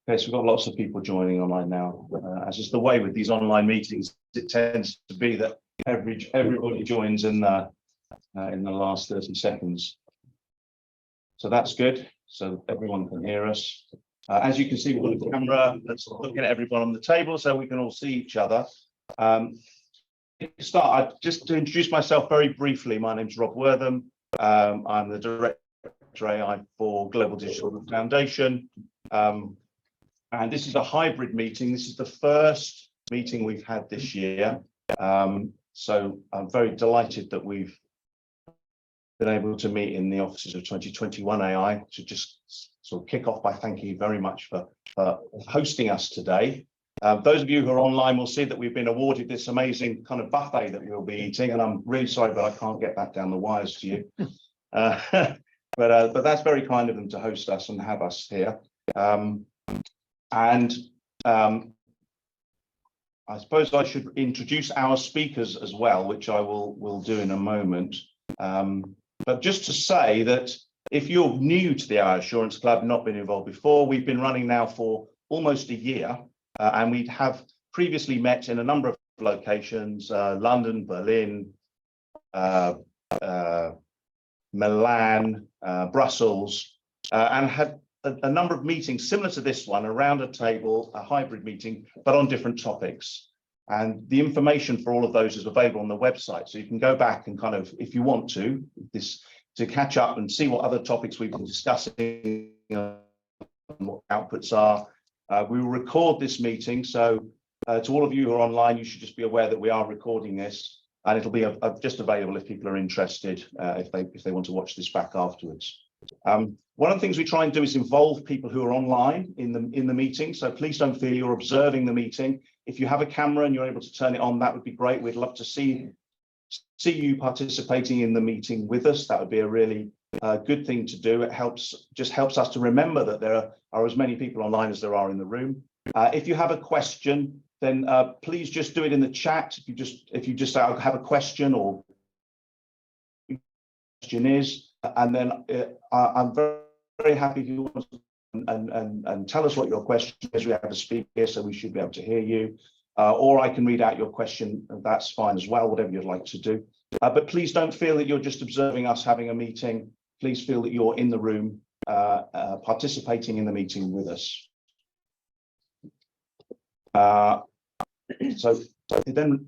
Okay, so we've got lots of people joining online now. As is the way with these online meetings, it tends to be that everybody joins in the last 30 seconds. So that's good. So everyone can hear us. As you can see, we've got a camera that's looking at everyone on the table, so we can all see each other. Just to introduce myself very briefly, my name's Rob Wortham. I'm the Director AI for Global Digital Foundation. And this is a hybrid meeting. This is the first meeting we've had this year. So I'm very delighted that we've been able to meet in the offices of 2021 AI. To just sort of kick off by thanking you very much for hosting us today. Those of you who are online will see that we've been awarded this amazing kind of buffet that we'll be eating, and I'm really sorry, but I can't get that down the wires to you. But that's very kind of them to host us and have us here. I suppose I should introduce our speakers as well, which I will do in a moment. But just to say that if you're new to the AI Assurance Club, not been involved before, we've been running now for almost a year, and we have previously met in a number of locations, London, Berlin, Milan, Brussels, and had a number of meetings similar to this one around a table, a hybrid meeting, but on different topics. And the information for all of those is available on the website. So you can go back and kind of, if you want to catch up and see what other topics we've been discussing, and what outputs are. We will record this meeting. So to all of you who are online, you should just be aware that we are recording this, and it'll be just available if people are interested, if they want to watch this back afterwards. One of the things we try and do is involve people who are online in the meeting. So please don't feel you're observing the meeting. If you have a camera and you're able to turn it on, that would be great. We'd love to see you participating in the meeting with us. That would be a really good thing to do. It just helps us to remember that there are as many people online as there are in the room. If you have a question, then please just do it in the chat. If you just say, I have a question, or question is, and then I'm very happy if you want to and tell us what your question is. We have a speaker here, so we should be able to hear you. Or I can read out your question, and that's fine as well, whatever you'd like to do. But please don't feel that you're just observing us having a meeting. Please feel that you're in the room, participating in the meeting with us. So it then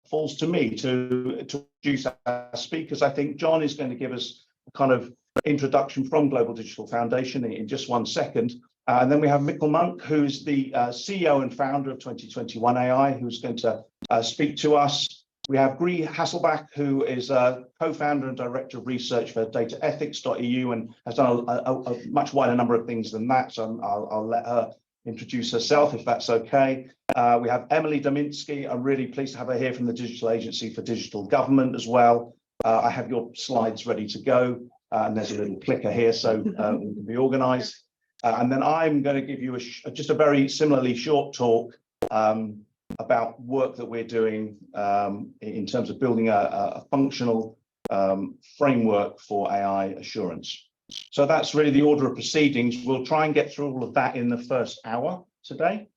falls to me to introduce our speakers. I think John is going to give us a kind of introduction from Global Digital Foundation in just 1 second. And then we have Mikkel Monk, who's the CEO and founder of 2021 AI, who's going to speak to us. We have Gry Hasselbach, who is a co-founder and director of research for dataethics.eu and has done a much wider number of things than that. So I'll let her introduce herself, if that's okay. We have Emily Dominski. I'm really pleased to have her here from the Digital Agency for Digital Government as well. I have your slides ready to go, and there's a little clicker here, so we can be organized. And then I'm going to give you just a very similarly short talk about work that we're doing in terms of building a functional framework for AI assurance. So that's really the order of proceedings. We'll try and get through all of that in the first hour today.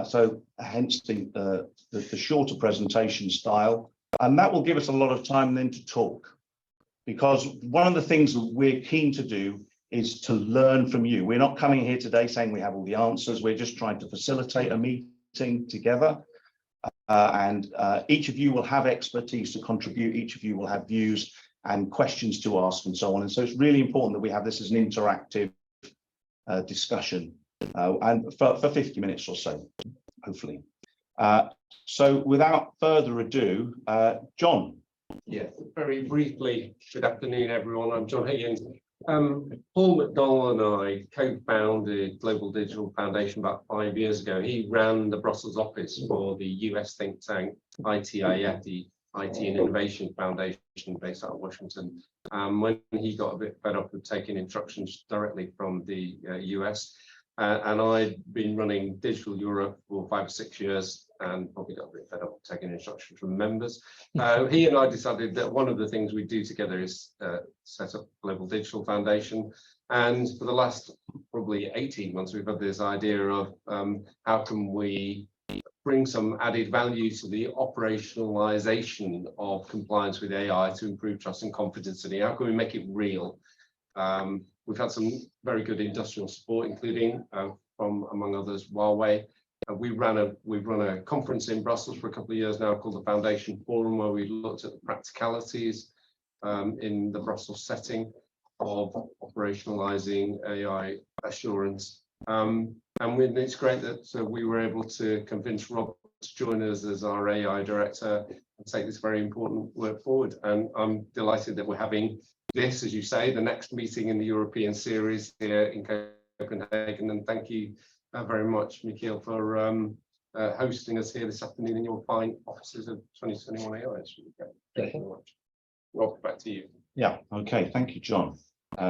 So hence the shorter presentation style. And that will give us a lot of time then to talk. Because one of the things that we're keen to do is to learn from you. We're not coming here today saying we have all the answers. We're just trying to facilitate a meeting together. And each of you will have expertise to contribute. Each of you will have views and questions to ask and so on. And so it's really important that we have this as an interactive discussion and for 50 minutes or so, hopefully. So without further ado, John. Yeah, very briefly, good afternoon, everyone. I'm John Higgins. Paul McDonnell and I co-founded Global Digital Foundation about 5 years ago. He ran the Brussels office for the US think tank ITIF, the IT and Innovation Foundation based out of Washington. When he got a bit fed up with taking instructions directly from the US, and I'd been running Digital Europe for 5 or 6 years and probably got a bit fed up with taking instructions from members. He and I decided that one of the things we do together is set up Global Digital Foundation. And for the last probably 18 months, we've had this idea of how can we bring some added value to the operationalization of compliance with AI to improve trust and confidence in it. How can we make it real? We've had some very good industrial support, including from, among others, Huawei. We've run a conference in Brussels for a couple of years now called the Foundation Forum, where we looked at the practicalities in the Brussels setting of operationalizing AI assurance. And it's great that we were able to convince Rob to join us as our AI director and take this very important work forward. And I'm delighted that we're having this, as you say, the next meeting in the European series here in Copenhagen. And thank you very much, Michiel, for hosting us here this afternoon in your fine offices of 2021 AI. It's really great. Thank you very much. Rob, back to you. Yeah, okay, thank you, John.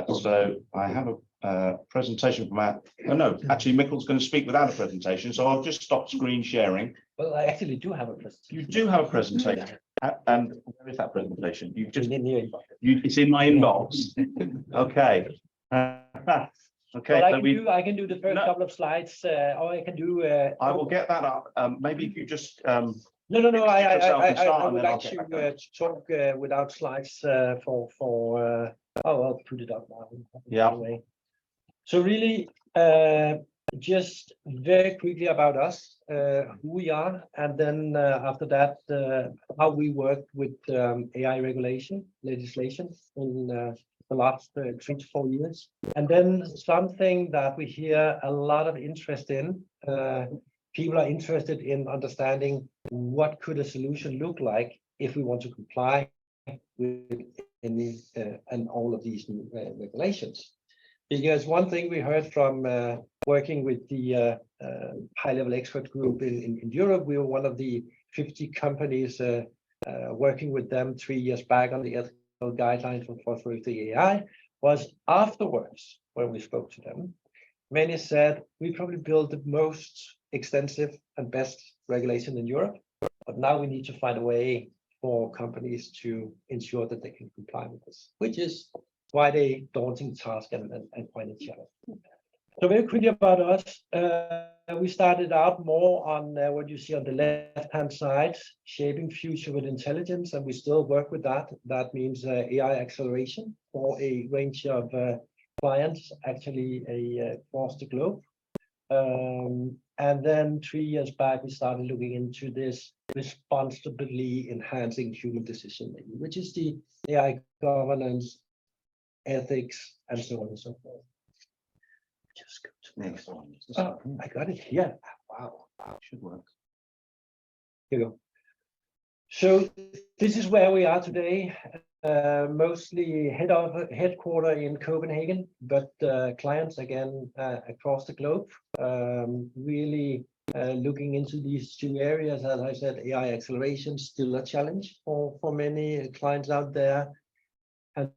So I have a presentation from our, oh no, actually Mikkel's going to speak without a presentation, so I'll just stop screen sharing. Well, I actually do have a presentation. You do have a presentation, and where is that presentation? You've just, in your inbox. it's in my inbox. Okay. Okay, Well, so I can do the first couple of slides, or I can do. I will get that up. Maybe if you just No. I would and then like to talk without slides I'll put it up now. Yeah. Anyway. So really, just very quickly about us, who we are, and then after that, how we work with AI legislation in the last 3 to 4 years. And then something that we hear a lot of interest in, people are interested in understanding what could a solution look like if we want to comply with any and all of these new regulations. Because one thing we heard from working with the high-level expert group in Europe, we were one of the 50 companies working with them 3 years back on the ethical guidelines for trustworthy AI, was afterwards, when we spoke to them, many said, we probably built the most extensive and best regulation in Europe, but now we need to find a way for companies to ensure that they can comply with this, which is quite a daunting task and quite a challenge. So very quickly about us, we started out more on what you see on the left-hand side, shaping future with intelligence, and we still work with that. That means AI acceleration for a range of clients, actually across the globe. And then 3 years back, we started looking into this responsibly enhancing human decision making, which is the AI governance, ethics, and so on and so forth. Just go to the next one. Oh, I got it here. Wow, should work. Here we go. So this is where we are today. Mostly headquartered in Copenhagen, but clients again across the globe. Really looking into these two areas. As I said, AI acceleration still a challenge for many clients out there, and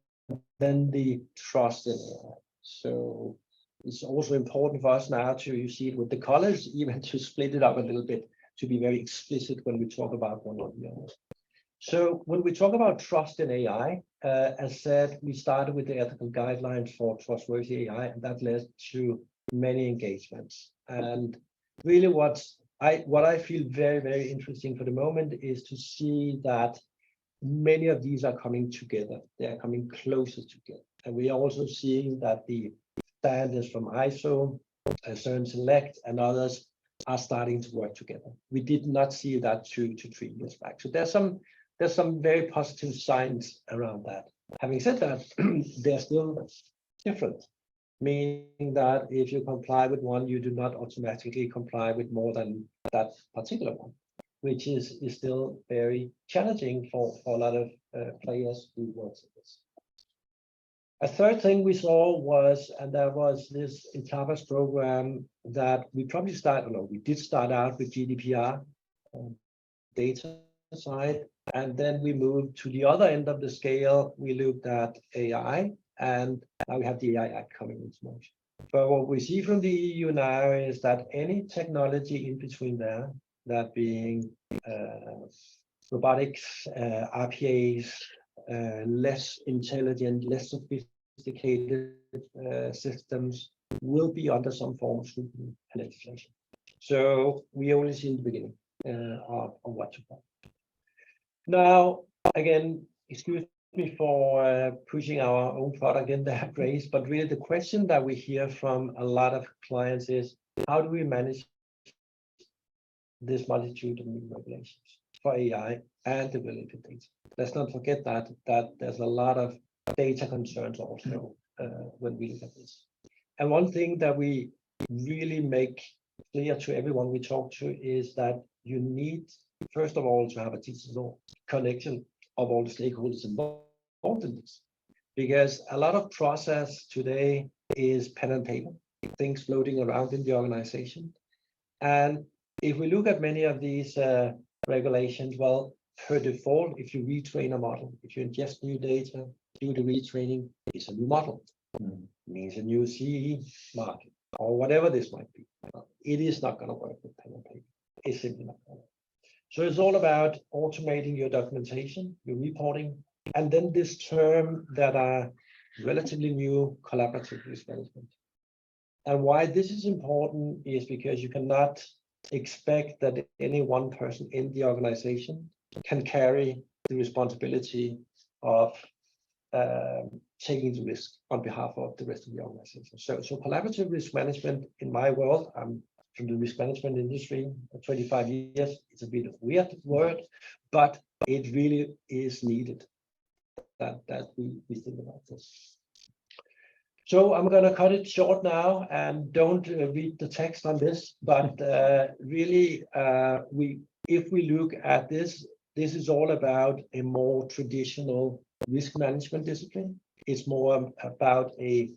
then the trust in AI. So it's also important for us now to, you see it with the colors, even to split it up a little bit, to be very explicit when we talk about one or the other. So when we talk about trust in AI, as said, we started with the ethical guidelines for trustworthy AI, and that led to many engagements. And really what I feel very, very interesting for the moment is to see that many of these are coming together. They are coming closer together. And we are also seeing that the standards from ISO, CERN Select, and others are starting to work together. We did not see that 2 to 3 years back. So there's some very positive signs around that. Having said that, they're still different, meaning that if you comply with one, you do not automatically comply with more than that particular one, which is still very challenging for a lot of players who work with this. A third thing we saw was, and there was this Intabas program that we did start out with GDPR data side, and then we moved to the other end of the scale. We looked at AI, and now we have the AI Act coming into motion. But what we see from the EU now is that any technology in between there, that being robotics, RPAs, less intelligent, less sophisticated sophisticated systems will be under some form of scrutiny and legislation. So we only see in the beginning of what to come. Now, again, excuse me for pushing our own product in there, Grace, but really the question that we hear from a lot of clients is, how do we manage this multitude of new regulations for AI and the related data? Let's not forget that there's a lot of data concerns also when we look at this. And one thing that we really make clear to everyone we talk to is that you need, first of all, to have a digital connection of all the stakeholders involved in this. Because a lot of process today is pen and paper, things floating around in the organization. And if we look at many of these regulations, well, per default, if you retrain a model, if you ingest new data, do the retraining, it's a new model. Means a new CE market or whatever this might be. It is not going to work with pen and paper. It's simply not going to work. So it's all about automating your documentation, your reporting, and then this term that are relatively new, collaborative risk management. And why this is important is because you cannot expect that any one person in the organization can carry the responsibility of taking the risk on behalf of the rest of the organization. So collaborative risk management in my world, I'm from the risk management industry for 25 years. It's a bit of a weird word, but it really is needed that we think about this. So I'm going to cut it short now and don't read the text on this, but really, if we look at this is all about a more traditional risk management discipline. It's more about a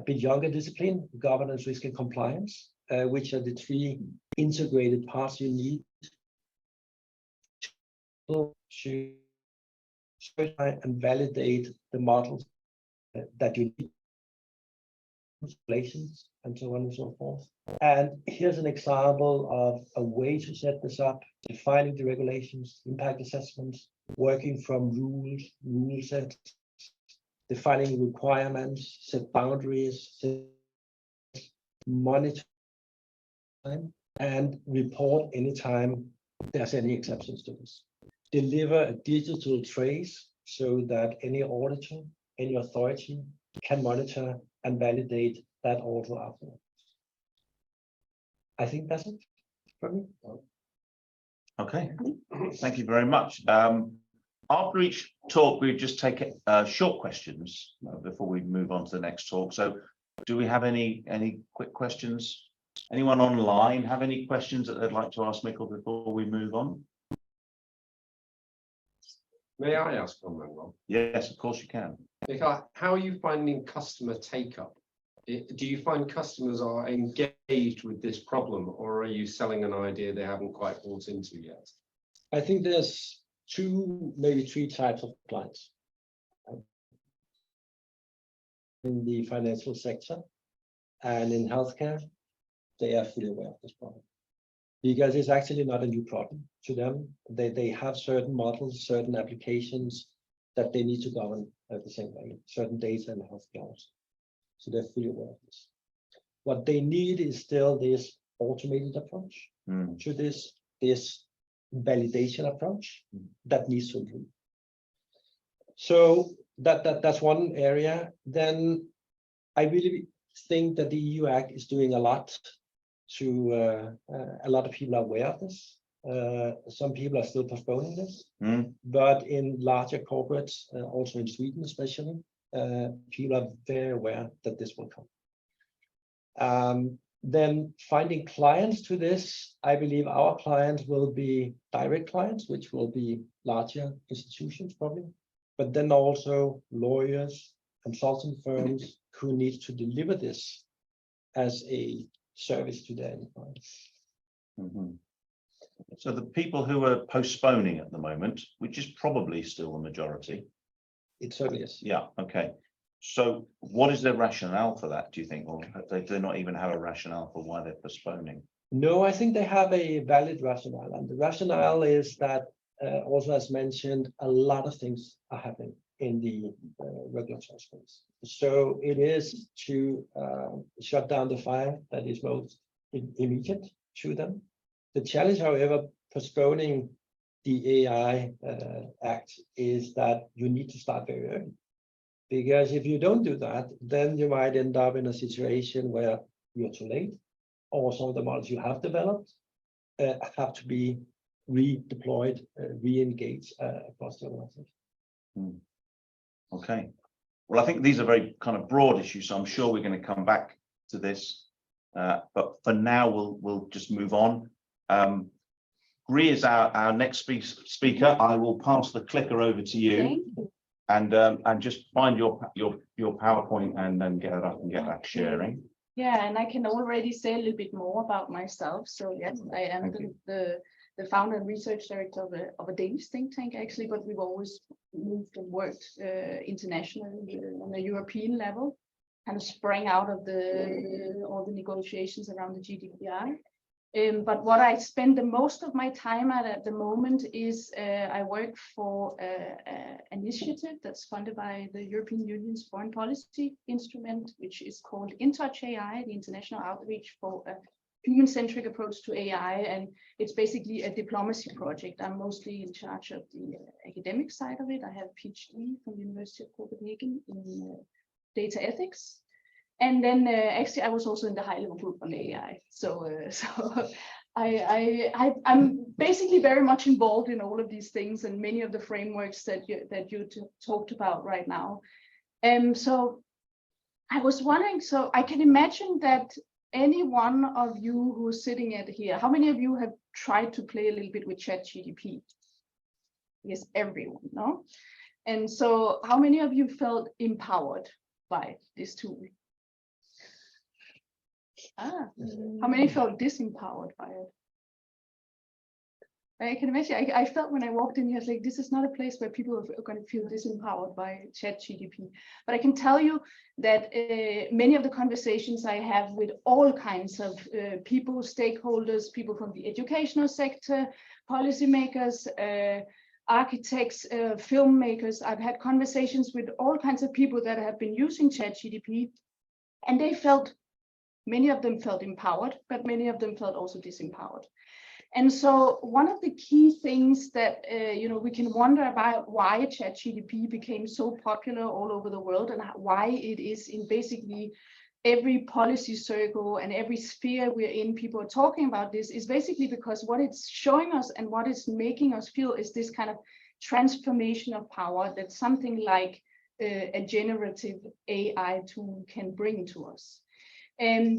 bit younger discipline, governance, risk, and compliance, which are the three integrated parts you need to certify and validate the models that you need, regulations, and so on and so forth. And here's an example of a way to set this up: defining the regulations, impact assessments, working from rules, rule sets, defining requirements, set boundaries, monitor time, and report anytime there's any exceptions to this. Deliver a digital trace so that any auditor, any authority can monitor and validate that order afterwards. I think that's it from me. Okay, thank you very much. After each talk, we just take short questions before we move on to the next talk. So do we have any quick questions? Anyone online have any questions that they'd like to ask Mikkel before we move on? May I ask one, Rob? Yes, of course you can. Mikkel, how are you finding customer take-up? Do you find customers are engaged with this problem, or are you selling an idea they haven't quite bought into yet? I think there's two, maybe three types of clients. In the financial sector and in healthcare, they are fully aware of this problem, because it's actually not a new problem to them. They have certain models, certain applications that they need to govern the same way, certain data and healthcare also. So they're fully aware of this. What they need is still this automated approach to this validation approach that needs to improve. So that's one area. Then I really think that the EU Act is doing a lot to a lot of people are aware of this. Some people are still postponing this, but in larger corporates, also in Sweden especially, people are very aware that this will come. Then finding clients to this, I believe our clients will be direct clients, which will be larger institutions probably, but then also lawyers, consulting firms who need to deliver this as a service to their enterprise. So the people who are postponing at the moment, which is probably still the majority. It certainly is. Yeah, okay. So what is their rationale for that, do you think? Or do they not even have a rationale for why they're postponing? No, I think they have a valid rationale. And the rationale is that, also as mentioned, a lot of things are happening. in the regulatory space. So it is to shut down the fire that is most immediate to them. The challenge, however, postponing the AI Act is that you need to start very early. Because if you don't do that, then you might end up in a situation where you're too late, or some of the models you have developed have to be redeployed, re-engaged across the organization. Okay. Well, I think these are very kind of broad issues, so I'm sure we're going to come back to this. But for now, we'll just move on. Rhea is our next speaker. I will pass the clicker over to you. Thank you. And just find your PowerPoint and then get it up and get that sharing. Yeah, and I can already say a little bit more about myself. So yes, I am the founder and research director of a Danish think tank, actually, but we've always moved and worked internationally on a European level, kind of sprang out of all the negotiations around the GDPR. But what I spend the most of my time at the moment is I work for an initiative that's funded by the European Union's foreign policy instrument, which is called InTouch AI, the international outreach for a human-centric approach to AI. And it's basically a diplomacy project. I'm mostly in charge of the academic side of it. I have a PhD from the University of Copenhagen in data ethics. And then actually, I was also in the high-level group on AI. So I'm basically very much involved in all of these things and many of the frameworks that you talked about right now. So I was wondering, so I can imagine that any one of you who's sitting at here, how many of you have tried to play a little bit with ChatGPT? Yes, everyone, no? And so how many of you felt empowered by this tool? How many felt disempowered by it? I can imagine, I felt when I walked in here, I was like, this is not a place where people are going to feel disempowered by ChatGPT. But I can tell you that many of the conversations I have with all kinds of people, stakeholders, people from the educational sector, policymakers, architects, filmmakers, I've had conversations with all kinds of people that have been using ChatGPT, and they felt, many of them felt empowered, but many of them felt also disempowered. And so one of the key things that we can wonder about why ChatGPT became so popular all over the world and why it is in basically every policy circle and every sphere we're in, people are talking about this, is basically because what it's showing us and what it's making us feel is this kind of transformation of power that something like a generative AI tool can bring to us.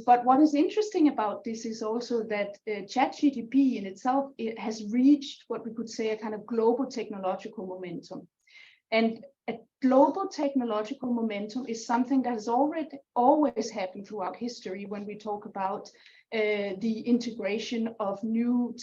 But what is interesting about this is also that ChatGPT in itself, it has reached what we could say a kind of global technological momentum. And a global technological momentum is something that has always happened throughout history when we talk about the integration of new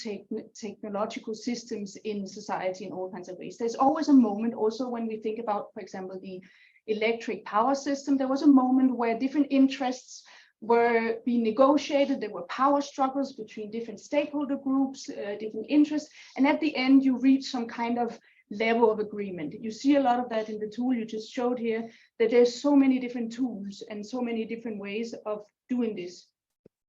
technological systems in society in all kinds of ways. There's always a moment also when we think about, for example, the electric power system. There was a moment where different interests were being negotiated. There were power struggles between different stakeholder groups, different interests, and at the end you reach some kind of level of agreement. You see a lot of that in the tool you just showed here, that there's so many different tools and so many different ways of doing this.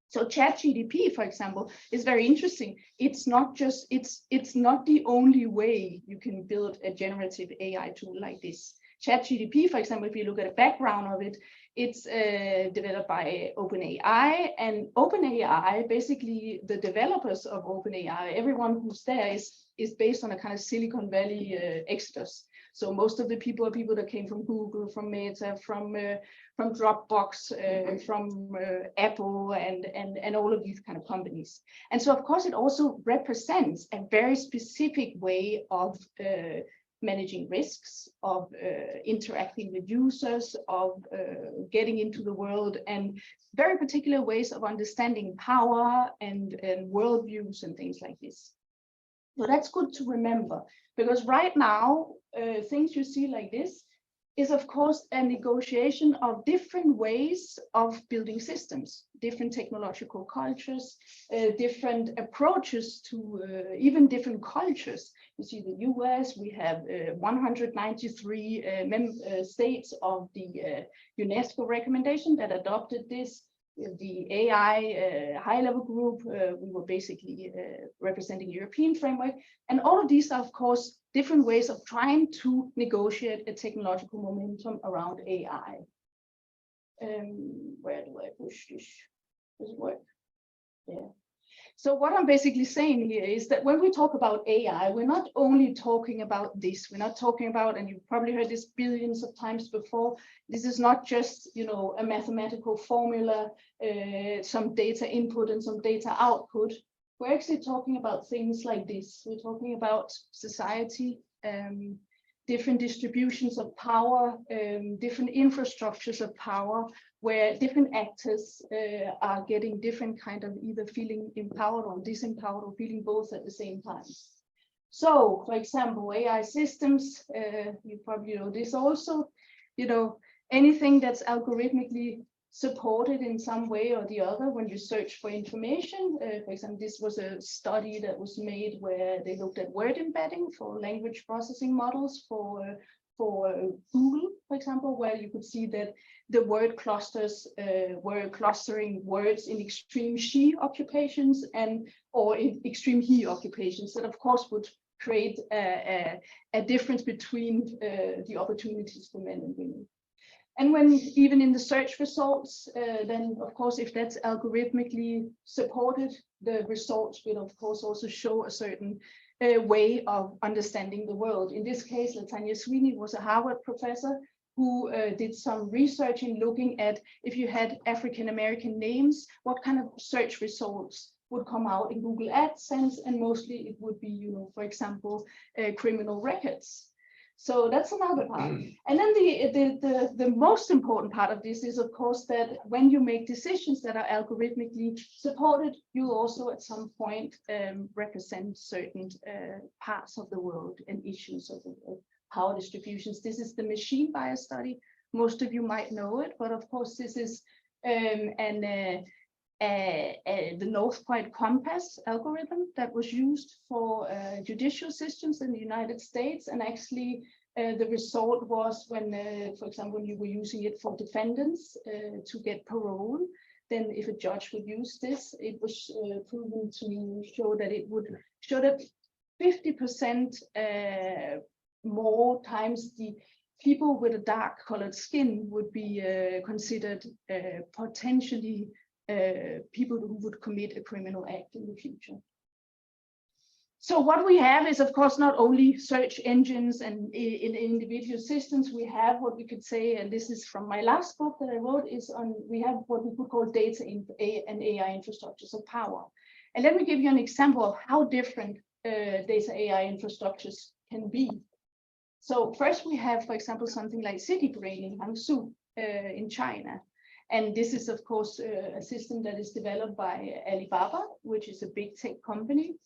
So ChatGPT, for example, is very interesting. It's not just, it's not the only way you can build a generative AI tool like this. ChatGPT, for example, if you look at the background of it, it's developed by OpenAI, and OpenAI, basically the developers of OpenAI, everyone who's there is based on a kind of Silicon Valley exodus. So most of the people are people that came from Google, from Meta, from Dropbox, from Apple, and all of these kind of companies. And so, of course, it also represents a very specific way of managing risks, of interacting with users, of getting into the world, and very particular ways of understanding power and worldviews and things like this. So that's good to remember, because right now, things you see like this is of course a negotiation of different ways of building systems, different technological cultures, different approaches to even different cultures. You see the US, we have 193 states of the UNESCO recommendation that adopted this. The AI high-level group, we were basically representing European framework. And all of these are, of course, different ways of trying to negotiate a technological momentum around AI. Where do I push this? Does it work? Yeah. So what I'm basically saying here is that when we talk about AI, we're not only talking about this, we're not talking about, and you've probably heard this billions of times before, this is not just, you know, a mathematical formula, some data input and some data output. We're actually talking about things like this. We're talking about society, different distributions of power, different infrastructures of power, where different actors are getting different kind of either feeling empowered or disempowered or feeling both at the same time. So, for example, AI systems, you probably know this also, you know, anything that's algorithmically supported in some way or the other when you search for information. For example, this was a study that was made where they looked at word embedding for language processing models for Google, for example, where you could see that the word clusters were clustering words in extreme she occupations or in extreme he occupations. That of course would create a difference between the opportunities for men and women. And when even in the search results, then of course, if that's algorithmically supported, the results will of course also show a certain way of understanding the world. In this case, Latanya Sweeney was a Harvard professor who did some research in looking at if you had African-American names, what kind of search results would come out in Google AdSense, and mostly it would be, you know, for example, criminal records. So that's another part. And then the most important part of this is, of course, that when you make decisions that are algorithmically supported, you also at some point represent certain parts of the world and issues of the world, power distributions. This is the machine bias study. Most of you might know it, but of course, this is the North Point Compass algorithm that was used for judicial systems in the United States. And actually, the result was when, for example, you were using it for defendants to get parole, then if a judge would use this, it was proven to show that it would show that 50% more times the people with a dark colored skin would be considered potentially people who would commit a criminal act in the future. So what we have is, of course, not only search engines and in individual systems, we have what we could say, and this is from my last book that I wrote, is on, we have what we could call data and AI infrastructures of power. And let me give you an example of how different data AI infrastructures can be. So first we have, for example, something like City Brain in Hangzhou in China. And this is, of course, a system that is developed by Alibaba, which is a big tech company.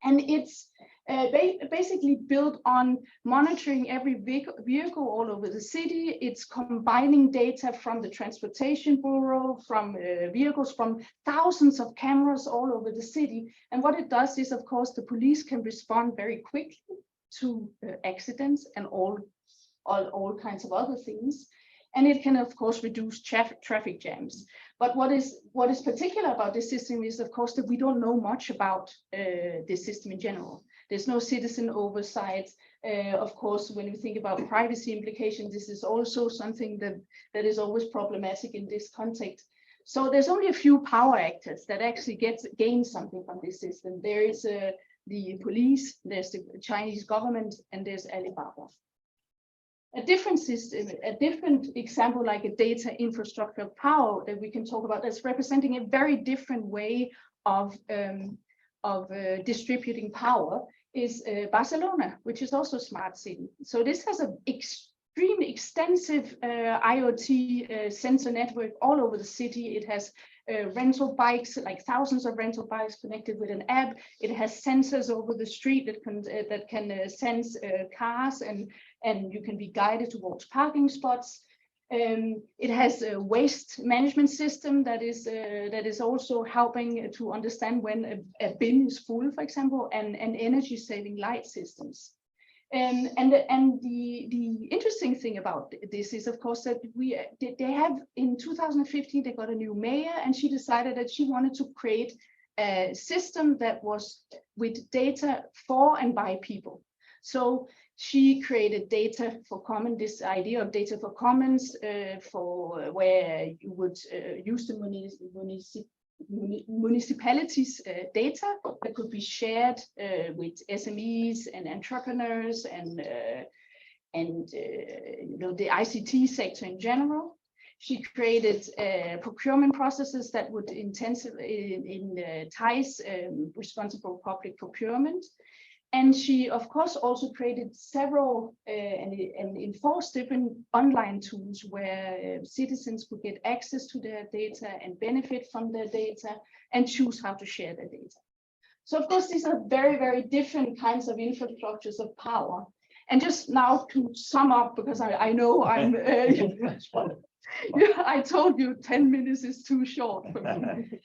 And it's basically built on monitoring every vehicle all over the city. It's combining data from the Transportation Bureau, from vehicles, from thousands of cameras all over the city. And what it does is, of course, the police can respond very quickly to accidents and all kinds of other things. And it can, of course, reduce traffic jams. But what is particular about this system is, of course, that we don't know much about this system in general. There's no citizen oversight. Of course, when we think about privacy implications, this is also something that is always problematic in this context. So there's only a few power actors that actually gain something from this system. There is the police, there's the Chinese government, and there's Alibaba. A different system, a different example, like a data infrastructure of power that we can talk about, that's representing a very different way of distributing power, is Barcelona, which is also a smart city. So this has an extremely extensive IoT sensor network all over the city. It has rental bikes, like thousands of rental bikes connected with an app. It has sensors over the street that can sense cars and you can be guided towards parking spots. It has a waste management system that is also helping to understand when a bin is full, for example, and energy saving light systems. And the interesting thing about this is, of course, that they have in 2015 they got a new mayor, and she decided that she wanted to create a system that was with data for and by people. So she created data for common, this idea of data for commons, for where you would use the municipalities' data that could be shared with SMEs and entrepreneurs and you know, the ICT sector in general. She created procurement processes that would ties responsible public procurement. And she, of course, also created several and enforced different online tools where citizens could get access to their data and benefit from their data and choose how to share their data. So, of course, these are very, very different kinds of infrastructures of power. And just now to sum up, because I know I'm, I told you 10 minutes is too short for me.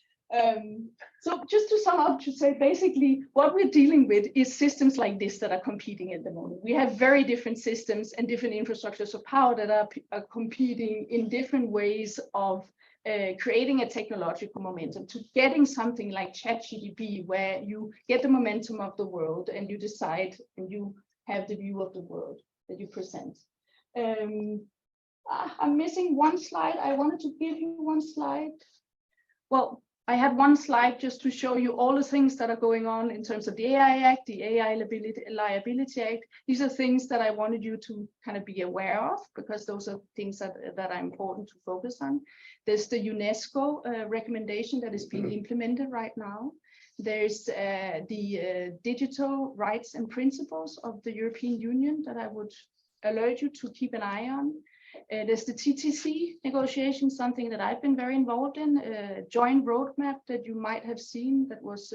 So just to sum up, to say basically what we're dealing with is systems like this that are competing at the moment. We have very different systems and different infrastructures of power that are competing in different ways of creating a technological momentum to getting something like ChatGPT, where you get the momentum of the world and you decide and you have the view of the world that you present. I'm missing one slide. I wanted to give you one slide. Well, I had one slide just to show you all the things that are going on in terms of the AI Act, the AI Liability Act. These are things that I wanted you to kind of be aware of, because those are things that are important to focus on. There's the UNESCO recommendation that is being implemented right now. There's the digital rights and principles of the European Union that I would alert you to keep an eye on. There's the TTC negotiation, something that I've been very involved in, a joint roadmap that you might have seen that was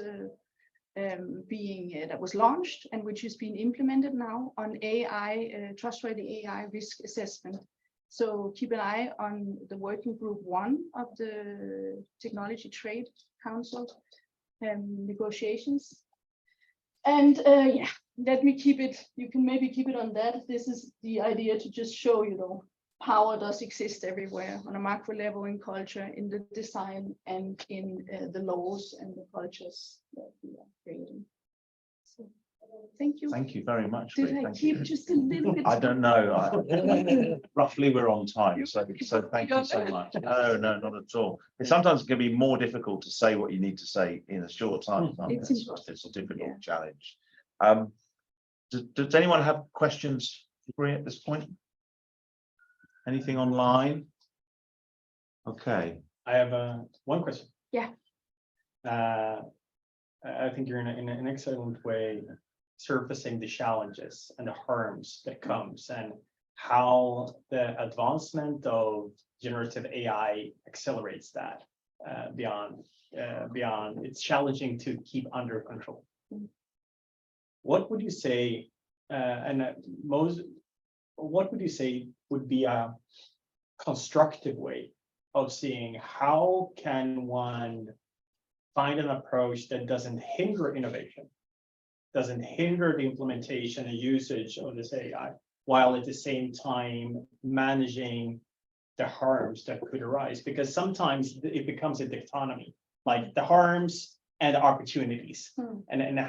launched and which is being implemented now on AI, trustworthy AI risk assessment. So keep an eye on the working group 1 of the Technology Trade Council negotiations. And yeah, let me keep it, you can maybe keep it on that. This is the idea to just show, you know, power does exist everywhere on a macro level in culture, in the design, and in the laws and the cultures that we are creating. So, thank you. Thank you very much. Did I keep just a little bit? I don't know. Roughly, we're on time, so thank you so much. No, not at all. It sometimes can be more difficult to say what you need to say in a short time. It's a difficult challenge. Does anyone have questions for Bree at this point? Anything online? Okay. I have one question. Yeah. I think you're in an excellent way surfacing the challenges and the harms that comes and how the advancement of generative AI accelerates that beyond it's challenging to keep under control. What would you say, what would you say would be a constructive way of seeing how can one find an approach that doesn't hinder innovation, doesn't hinder the implementation and usage of this AI, while at the same time managing the harms that could arise? Because sometimes it becomes a dichotomy, like the harms and the opportunities, and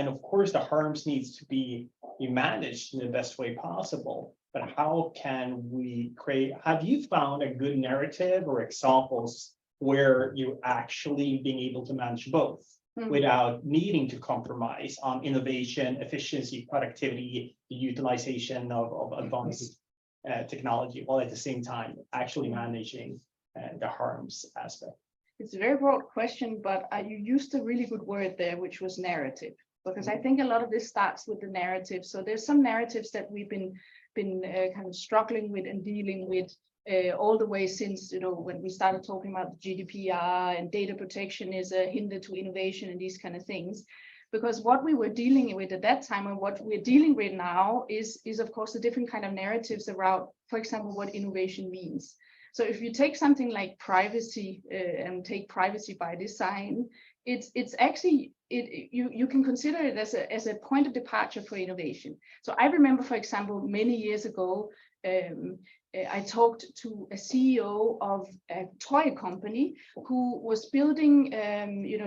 of course the harms needs to be managed in the best way possible. But how can we create? Have you found a good narrative or examples where you actually being able to manage both without needing to compromise on innovation, efficiency, productivity, the utilization of advanced technology, while at the same time actually managing the harms aspect? It's a very broad question, but you used a really good word there, which was narrative, because I think a lot of this starts with the narrative. So there's some narratives that we've been kind of struggling with and dealing with all the way since, you know, when we started talking about the GDPR and data protection is a hinder to innovation and these kind of things. because what we were dealing with at that time and what we're dealing with now is of course a different kind of narratives around, for example, what innovation means. So if you take something like privacy and take privacy by design, it's actually you can consider it as a point of departure for innovation. So I remember, for example, many years ago, I talked to a CEO of a toy company who was building,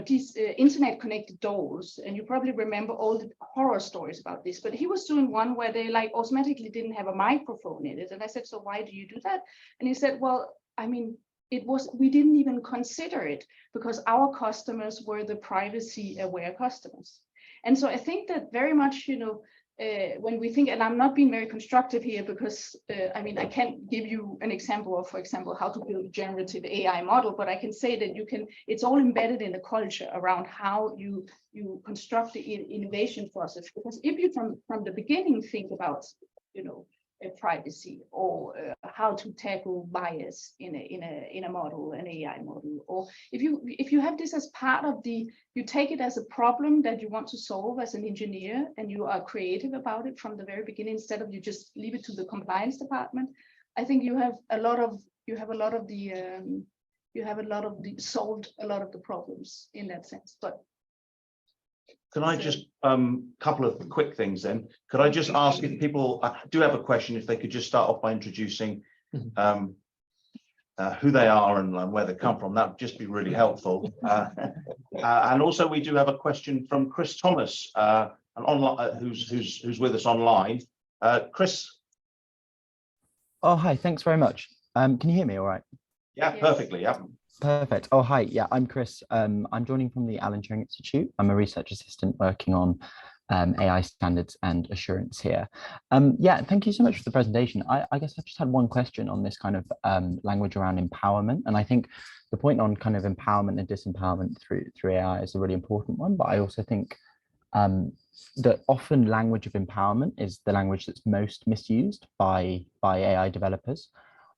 these internet connected doors. And you probably remember all the horror stories about this, but he was doing one where they like automatically didn't have a microphone in it. And I said, so why do you do that? And he said, well, I mean, we didn't even consider it because our customers were the privacy aware customers. And so I think that very much, when we think, and I'm not being very constructive here because I can't give you an example of, for example, how to build a generative AI model, but I can say that it's all embedded in the culture around how you construct the innovation process. Because if you from the beginning think about, privacy or how to tackle bias in a model, an AI model, or if you have this as part of you take it as a problem that you want to solve as an engineer and you are creative about it from the very beginning instead of you just leave it to the compliance department, I think you have solved a lot of the problems in that sense. But can I just, couple of quick things then? Could I just ask if people do have a question, if they could just start off by introducing who they are and where they come from? That would just be really helpful. And also we do have a question from Chris Thomas, who's with us online. Chris. Oh, hi, thanks very much. Can you hear me all right? Yeah, Yes. perfectly, yeah. Perfect. Oh, hi. Yeah, I'm Chris. I'm joining from the Alan Turing Institute. I'm a research assistant working on AI standards and assurance here. Yeah, thank you so much for the presentation. I guess I just had one question on this kind of language around empowerment. And I think the point on kind of empowerment and disempowerment through AI is a really important one. But I also think that often language of empowerment is the language that's most misused by AI developers.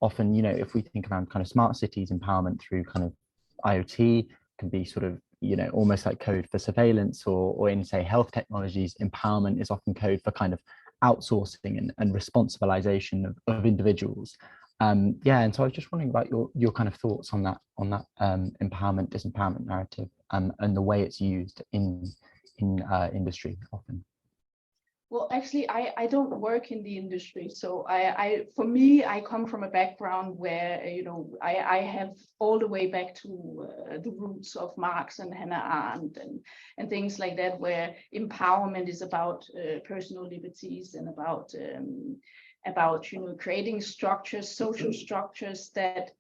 Often, if we think around kind of smart cities empowerment through kind of IoT, can be sort of, almost like code for surveillance, or in say health technologies, empowerment is often code for kind of outsourcing and responsibilization of individuals. Yeah, and so I was just wondering about your kind of thoughts on that empowerment, disempowerment narrative, and the way it's used in industry often. Well, actually, I don't work in the industry. So for me, I come from a background where, I have all the way back to the roots of Marx and Hannah Arendt and things like that, where empowerment is about personal liberties and about creating structures, social structures that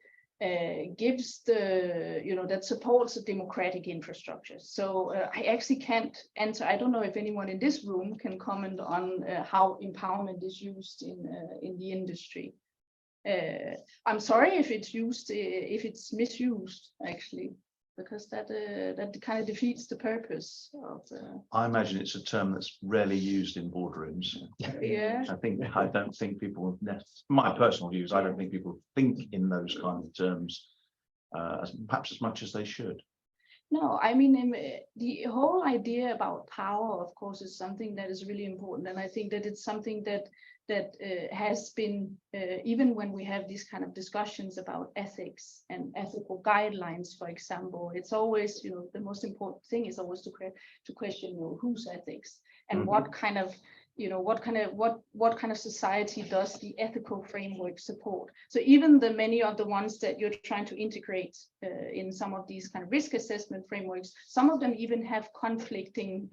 gives that supports a democratic infrastructure. So I actually can't answer. I don't know if anyone in this room can comment on how empowerment is used in the industry. I'm sorry if it's misused, actually, because that kind of defeats the purpose of. I imagine it's a term that's rarely used in boardrooms. Yeah. I don't think people, my personal views, I don't think people think in those kind of terms, perhaps as much as they should. No, I mean, the whole idea about power, of course, is something that is really important. And I think that it's something that has been, even when we have these kind of discussions about ethics and ethical guidelines, for example, it's always, the most important thing is always to question, whose ethics and what kind of, what kind of society does the ethical framework support? So even the many of the ones that you're trying to integrate in some of these kind of risk assessment frameworks, some of them even have conflicting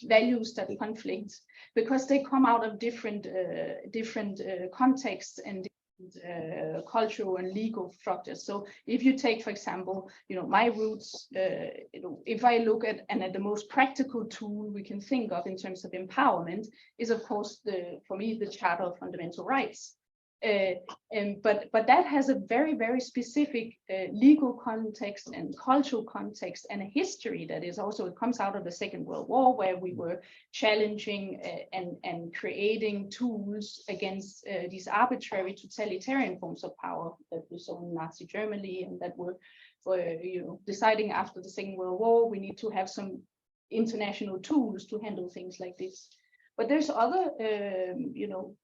values that conflict because they come out of different contexts and cultural and legal structures. So if you take, for example, my roots, if I look at the most practical tool we can think of in terms of empowerment is, of course, for me, the Charter of Fundamental Rights. But that has a very, very specific legal context and cultural context and a history that is also, it comes out of the Second World War, where we were challenging and creating tools against these arbitrary totalitarian forms of power that we saw in Nazi Germany, and that were deciding after the Second World War, we need to have some international tools to handle things like this. But there's other,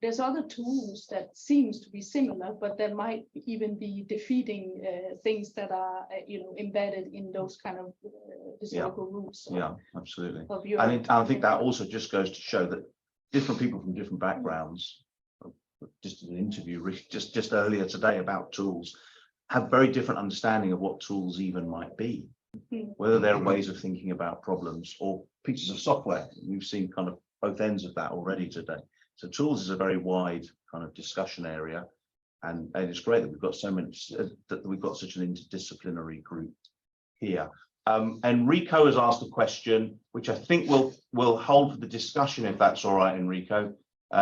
there's other tools that seems to be similar, but that might even be defeating things that are, embedded in those kind of historical roots. Yeah, absolutely. Of And I think that also just goes to show that different people from different backgrounds, just did an interview just earlier today about tools, have very different understanding of what tools even might be, whether they're ways of thinking about problems or pieces of software. We've seen kind of both ends of that already today. So tools is a very wide kind of discussion area, and it's great that we've got so many, that we've got such an interdisciplinary group here. Enrico has asked a question, which I think will hold for the discussion, if that's all right, Enrico.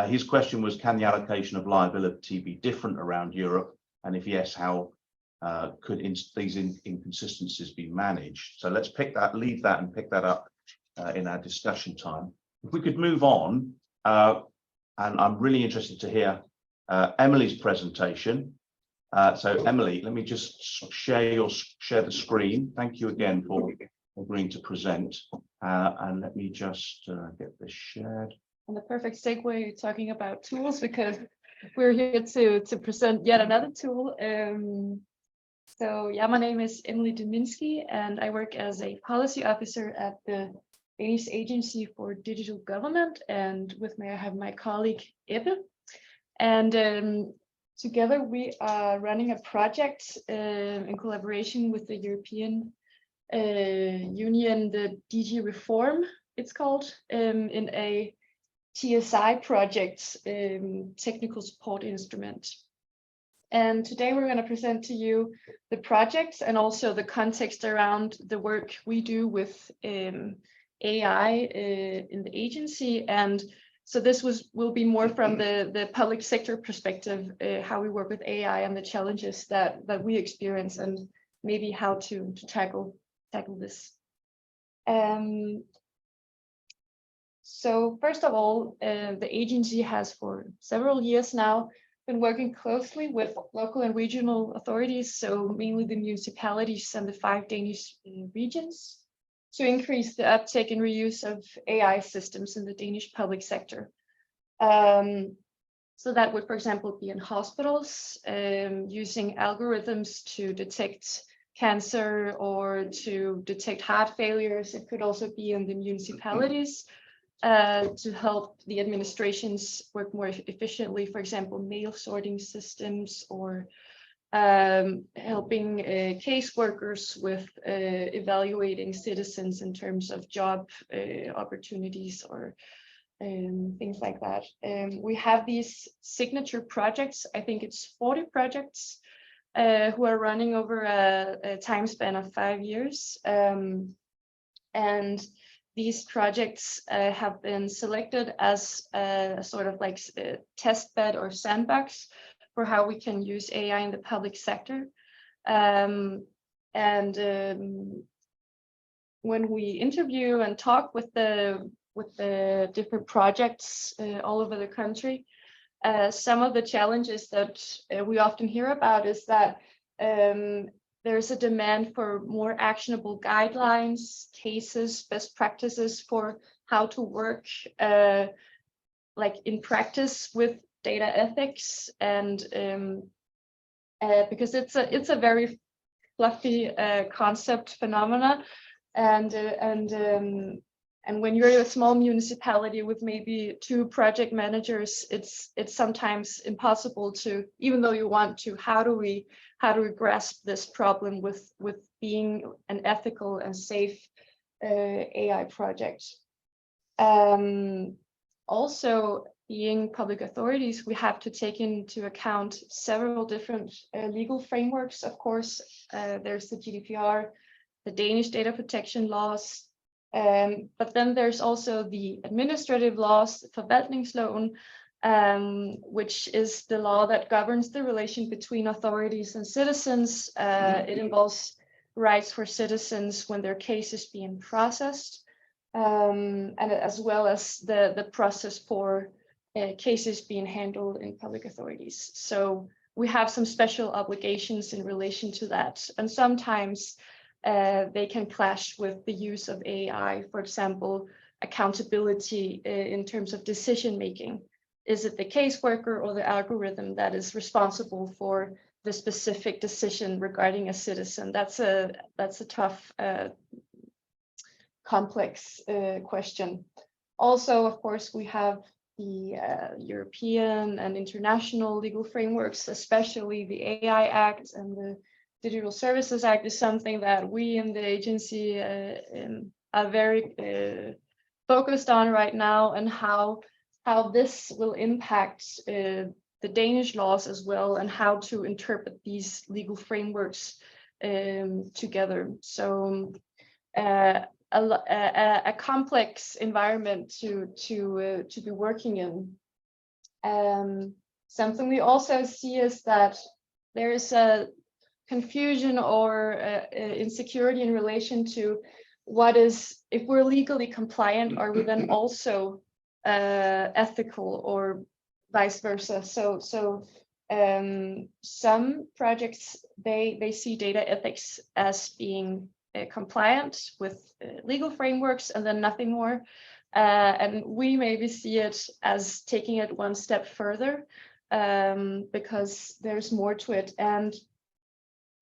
His question was, can the allocation of liability be different around Europe? And if yes, how could these inconsistencies be managed? So let's leave that and pick that up in our discussion time. If we could move on, and I'm really interested to hear Emily's presentation. So Emily, let me just share the screen. Thank you again for agreeing to present. And let me just get this shared. And the perfect segue talking about tools, because we're here to present yet another tool. So yeah, my name is Emily Dominski, and I work as a policy officer at the Danish Agency for Digital Government. And with me, I have my colleague Ebbe. And together we are running a project in collaboration with the European Union, the DG Reform, it's called, in a TSI project, technical support instrument. And today we're going to present to you the project and also the context around the work we do with AI in the agency. And so this will be more from the public sector perspective, how we work with AI and the challenges that we experience, and maybe how to tackle this. So first of all, the agency has for several years now been working closely with local and regional authorities, so mainly the municipalities and the 5 Danish regions, to increase the uptake and reuse of AI systems in the Danish public sector. So that would, for example, be in hospitals, using algorithms to detect cancer or to detect heart failures. It could also be in the municipalities, to help the administrations work more efficiently, for example, mail sorting systems, or helping caseworkers with evaluating citizens in terms of job opportunities or things like that. We have these signature projects. I think it's 40 projects who are running over a time span of 5 years. And these projects have been selected as a sort of like a test bed or sandbox for how we can use AI in the public sector. When we interview and talk with the different projects all over the country, some of the challenges that we often hear about is that there's a demand for more actionable guidelines, cases, best practices for how to work like in practice with data ethics, and because it's a very fluffy concept phenomena, and when you're a small municipality with maybe 2 project managers, it's sometimes impossible to, even though you want to, how do we grasp this problem with being an ethical and safe AI project. Also, being public authorities, we have to take into account several different legal frameworks. Of course, there's the GDPR, the Danish data protection laws, but then there's also the administrative laws, forvaltningsloven, which is the law that governs the relation between authorities and citizens. It involves rights for citizens when their case is being processed, and as well as the process for cases being handled in public authorities. So we have some special obligations in relation to that, and sometimes they can clash with the use of AI. For example, accountability in terms of decision making. Is it the caseworker or the algorithm that is responsible for the specific decision regarding a citizen? That's a tough, complex question. Also, of course, we have the European and international legal frameworks, especially the AI Act and the Digital Services Act is something that we in the agency are very focused on right now, and how this will impact the Danish laws as well, and how to interpret these legal frameworks together. So a complex environment to be working in. Something we also see is that there is a confusion or insecurity in relation to what is, if we're legally compliant, are we then also ethical, or vice versa? So some projects, they see data ethics as being compliant with legal frameworks and then nothing more. And we maybe see it as taking it one step further, because there's more to it. And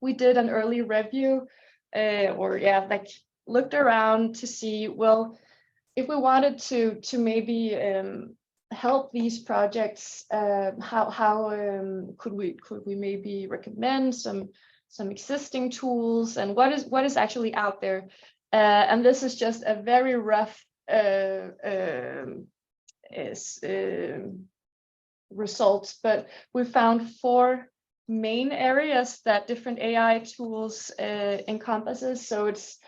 we did an early review, looked around to see, well, if we wanted to maybe help these projects, how could we maybe recommend some existing tools, and what is actually out there. And this is just a very rough results, but we found 4 main areas that different AI tools encompasses. So it's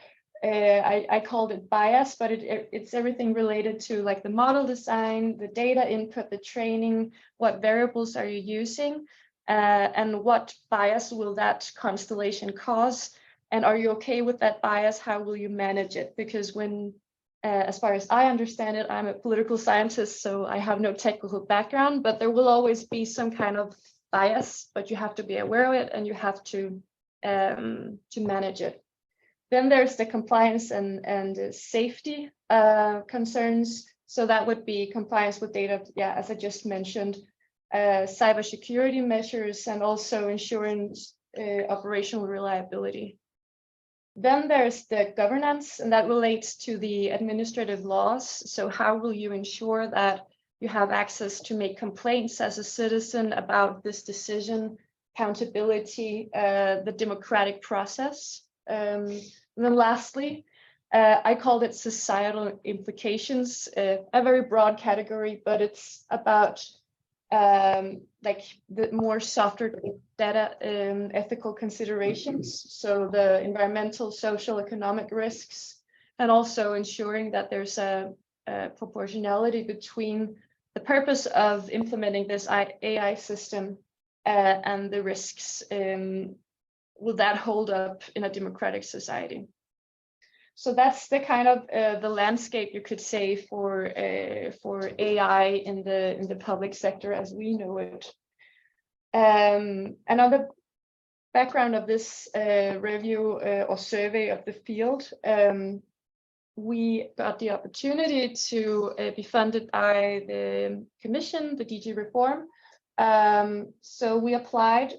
I called it bias, but it's everything related to like the model design, the data input, the training, what variables are you using, and what bias will that constellation cause, and are you okay with that bias? How will you manage it? Because when as far as I understand it, I'm a political scientist, so I have no technical background, but there will always be some kind of bias, but you have to be aware of it and you have to manage it. Then there's the compliance and safety concerns. So that would be compliance with data, as I just mentioned, cybersecurity measures, and also ensuring operational reliability. Then there's the governance, and that relates to the administrative laws. So how will you ensure that you have access to make complaints as a citizen about this decision, accountability, the democratic process? And then lastly, I called it societal implications, a very broad category, but it's about like the more softer data ethical considerations. So the environmental, social, economic risks, and also ensuring that there's a proportionality between the purpose of implementing this AI system and the risks. Will that hold up in a democratic society? So that's the kind of the landscape, you could say, for AI in the public sector as we know it. And on the background of this review or survey of the field, we got the opportunity to be funded by the Commission, the DG Reform. So we applied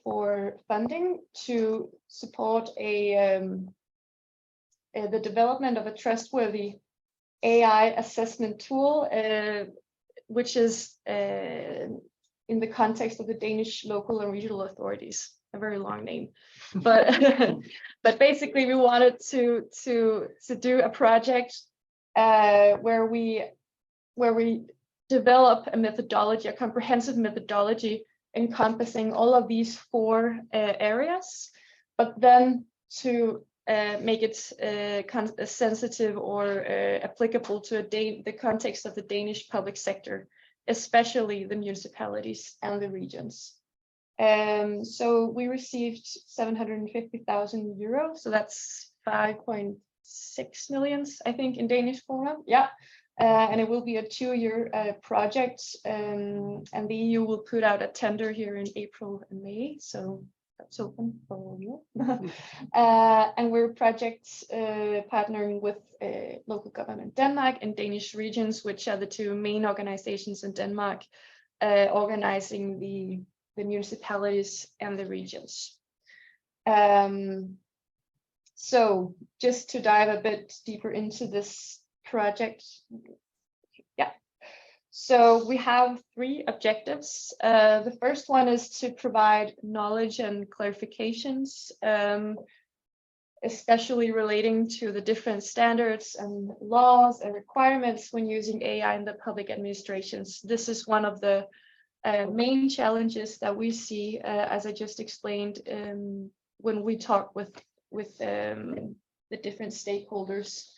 for funding to support the development of a trustworthy AI assessment tool, which is in the context of the Danish local and regional authorities. A very long name, but basically we wanted to do a project where we develop a methodology, a comprehensive methodology encompassing all of these 4 areas, but then to make it sensitive or applicable to the context of the Danish public sector, especially the municipalities and the regions. So we received 750,000 euros, so that's 5.6 million, I think, in Danish kroner. And it will be a 2-year project, and the EU will put out a tender here in April and May. So that's open for you. And we're projects partnering with local government Denmark and Danish regions, which are the two main organizations in Denmark organizing the municipalities and the regions. So just to dive a bit deeper into this project. Yeah. So we have 3 objectives. The first one is to provide knowledge and clarifications, especially relating to the different standards and laws and requirements when using AI in the public administrations. This is one of the main challenges that we see, as I just explained, when we talk with the different stakeholders.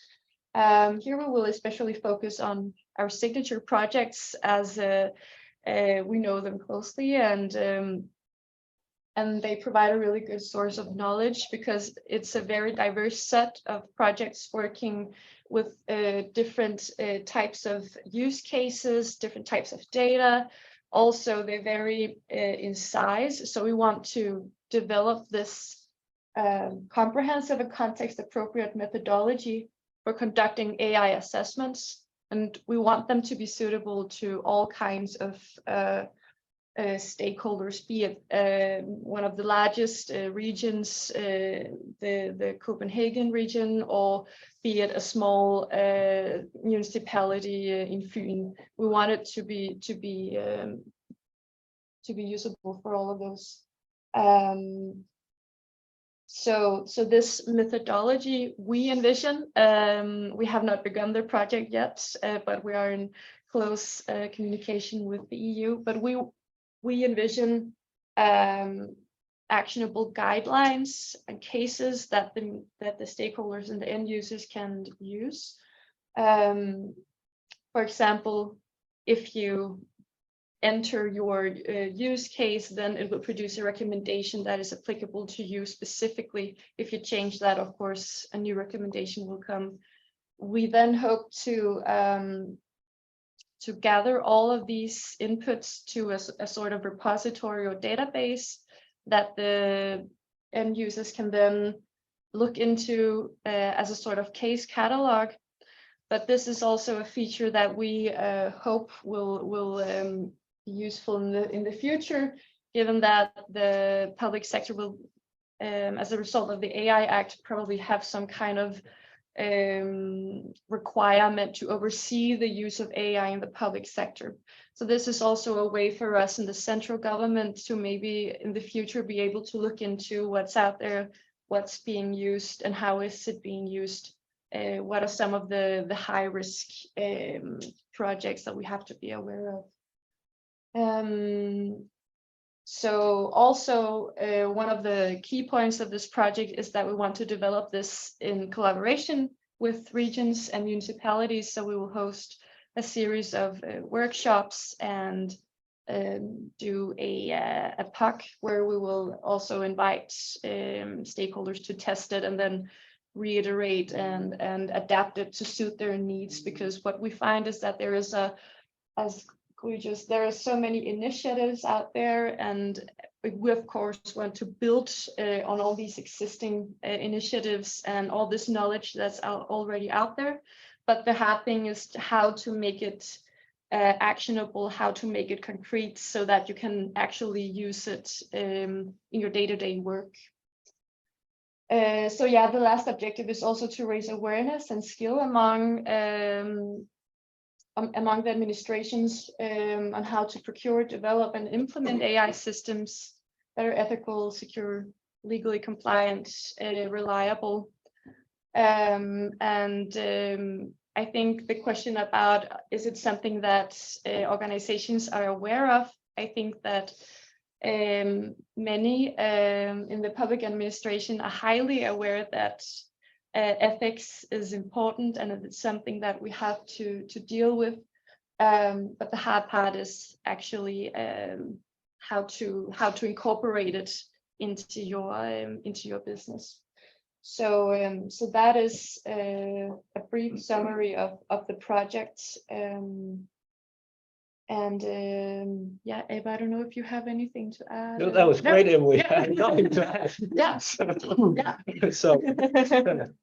Here we will especially focus on our signature projects, as we know them closely, and they provide a really good source of knowledge, because it's a very diverse set of projects working with different types of use cases, different types of data. Also, they vary in size, so we want to develop this comprehensive and context-appropriate methodology for conducting AI assessments, and we want them to be suitable to all kinds of stakeholders, be it one of the largest regions, the Copenhagen region, or be it a small municipality in Fyn. We want it to be usable for all of those. So this methodology we envision, we have not begun the project yet, but we are in close communication with the EU. But we envision actionable guidelines and cases that the stakeholders and the end users can use. For example, if you enter your use case, then it will produce a recommendation that is applicable to you specifically. If you change that, of course, a new recommendation will come. We then hope to gather all of these inputs to a sort of repository or database that the end users can then look into as a sort of case catalog. But this is also a feature that we hope will be useful in the future, given that the public sector will, as a result of the AI Act, probably have some kind of requirement to oversee the use of AI in the public sector. So this is also a way for us in the central government to maybe in the future be able to look into what's out there, what's being used, and how is it being used. What are some of the high risk projects that we have to be aware of? So also one of the key points of this project is that we want to develop this in collaboration with regions and municipalities. So we will host a series of workshops and do a POC where we will also invite stakeholders to test it and then reiterate and adapt it to suit their needs. Because what we find is that there is there are so many initiatives out there, and we of course want to build on all these existing initiatives and all this knowledge that's already out there. But the hard thing is how to make it actionable, how to make it concrete so that you can actually use it in your day-to-day work. So yeah, the last objective is also to raise awareness and skill among the administrations on how to procure, develop, and implement AI systems that are ethical, secure, legally compliant, reliable. I think the question about is it something that organizations are aware of? I think that many in the public administration are highly aware that ethics is important and it's something that we have to deal with. But the hard part is actually how to incorporate it into your business. So that is a brief summary of the project. And yeah, Eva, I don't know if you have anything to add. No, that was No? great, Emily. Yeah. I have nothing to add. Yeah. So,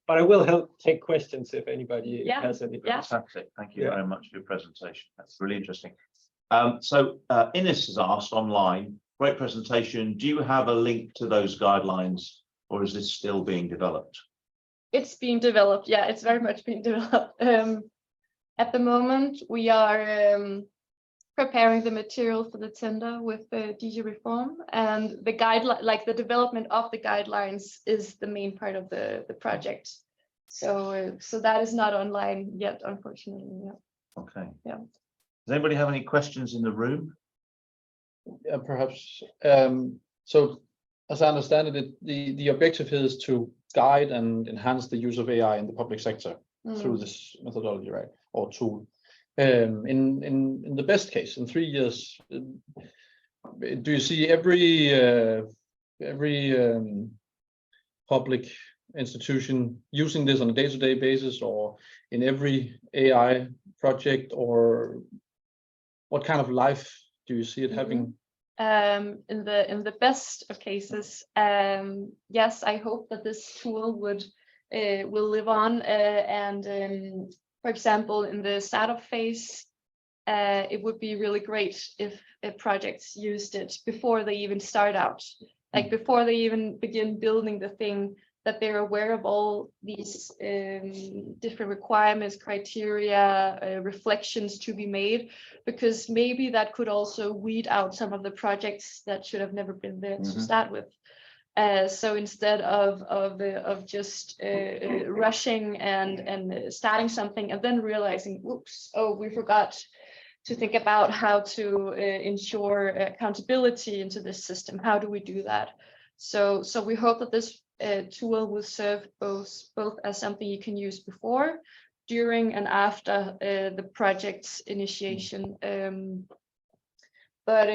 but I will help take questions if anybody Yeah. has any. Yeah. Fantastic. Thank you Yeah. very much for your presentation. That's really interesting. So Ines has asked online, great presentation. Do you have a link to those guidelines, or is this still being developed? It's being developed. Yeah, it's very much being developed. At the moment, we are preparing the material for the tender with the DG reform, and the guideline, like the development of the guidelines, is the main part of the project. So that is not online yet, unfortunately. Yeah. Okay. Yeah. Does anybody have any questions in the room? Yeah, perhaps. So as I understand it, the objective is to guide and enhance the use of AI in the public sector through this methodology, right? Or tool. In the best case, in 3 years, do you see every public institution using this on a day-to-day basis, or in every AI project, or what kind of life do you see it having? In the best of cases, yes, I hope that this tool will live on, and for example, in the startup phase, it would be really great if projects used it before they even start out, like before they even begin building the thing, that they're aware of all these different requirements, criteria, reflections to be made, because maybe that could also weed out some of the projects that should have never been there to start with. So instead of just rushing and starting something and then realizing, oops, oh, we forgot to think about how to ensure accountability into this system. How do we do that? So we hope that this tool will serve both as something you can use before, during, and after the project's initiation. But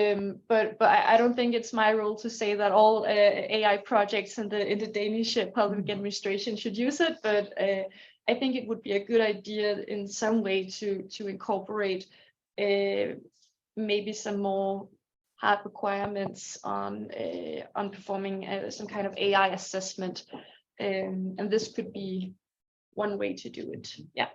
I don't think it's my role to say that all AI projects in the Danish public administration should use it. But I think it would be a good idea in some way to incorporate maybe some more hard requirements on performing some kind of AI assessment, and this could be one way to do it. Yeah.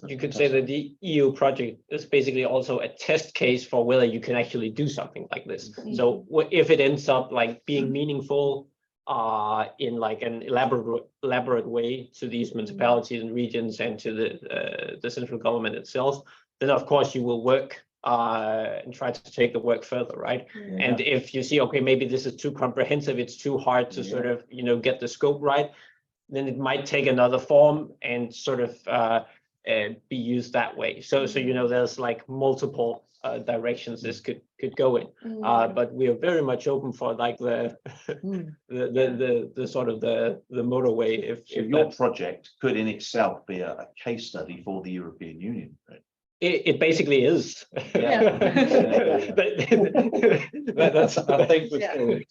You could say that the EU project is basically also a test case for whether you can actually do something like this. So if it ends up like being meaningful in like an elaborate way to these municipalities and regions and to the central government itself, then of course you will work and try to take the work further, right? And if you see, okay, maybe this is too comprehensive, it's too hard to sort of, get the scope right, then it might take another form and sort of be used that way. So there's like multiple directions this could go in, but we are very much open for like the sort of the motorway. If your project could in itself be a case study for the European Union, right? It basically is. That's, I think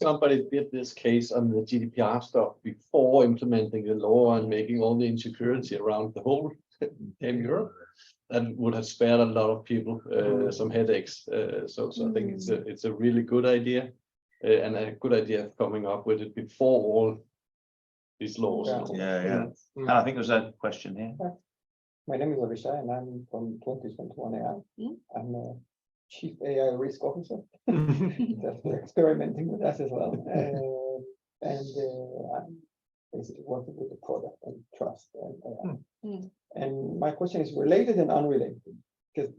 somebody did this case on the GDPR stuff before implementing the law and making all the insecurity around the whole damn Europe. That would have spared a lot of people some headaches. So I think it's a really good idea, and a good idea of coming up with it before all these laws. And I think there's a question here. My name is Avishai, and I'm from 2021 AI. I'm a chief AI risk officer. That's experimenting with that as well. And I'm basically working with the product and trust and AI. And my question is related and unrelated. Because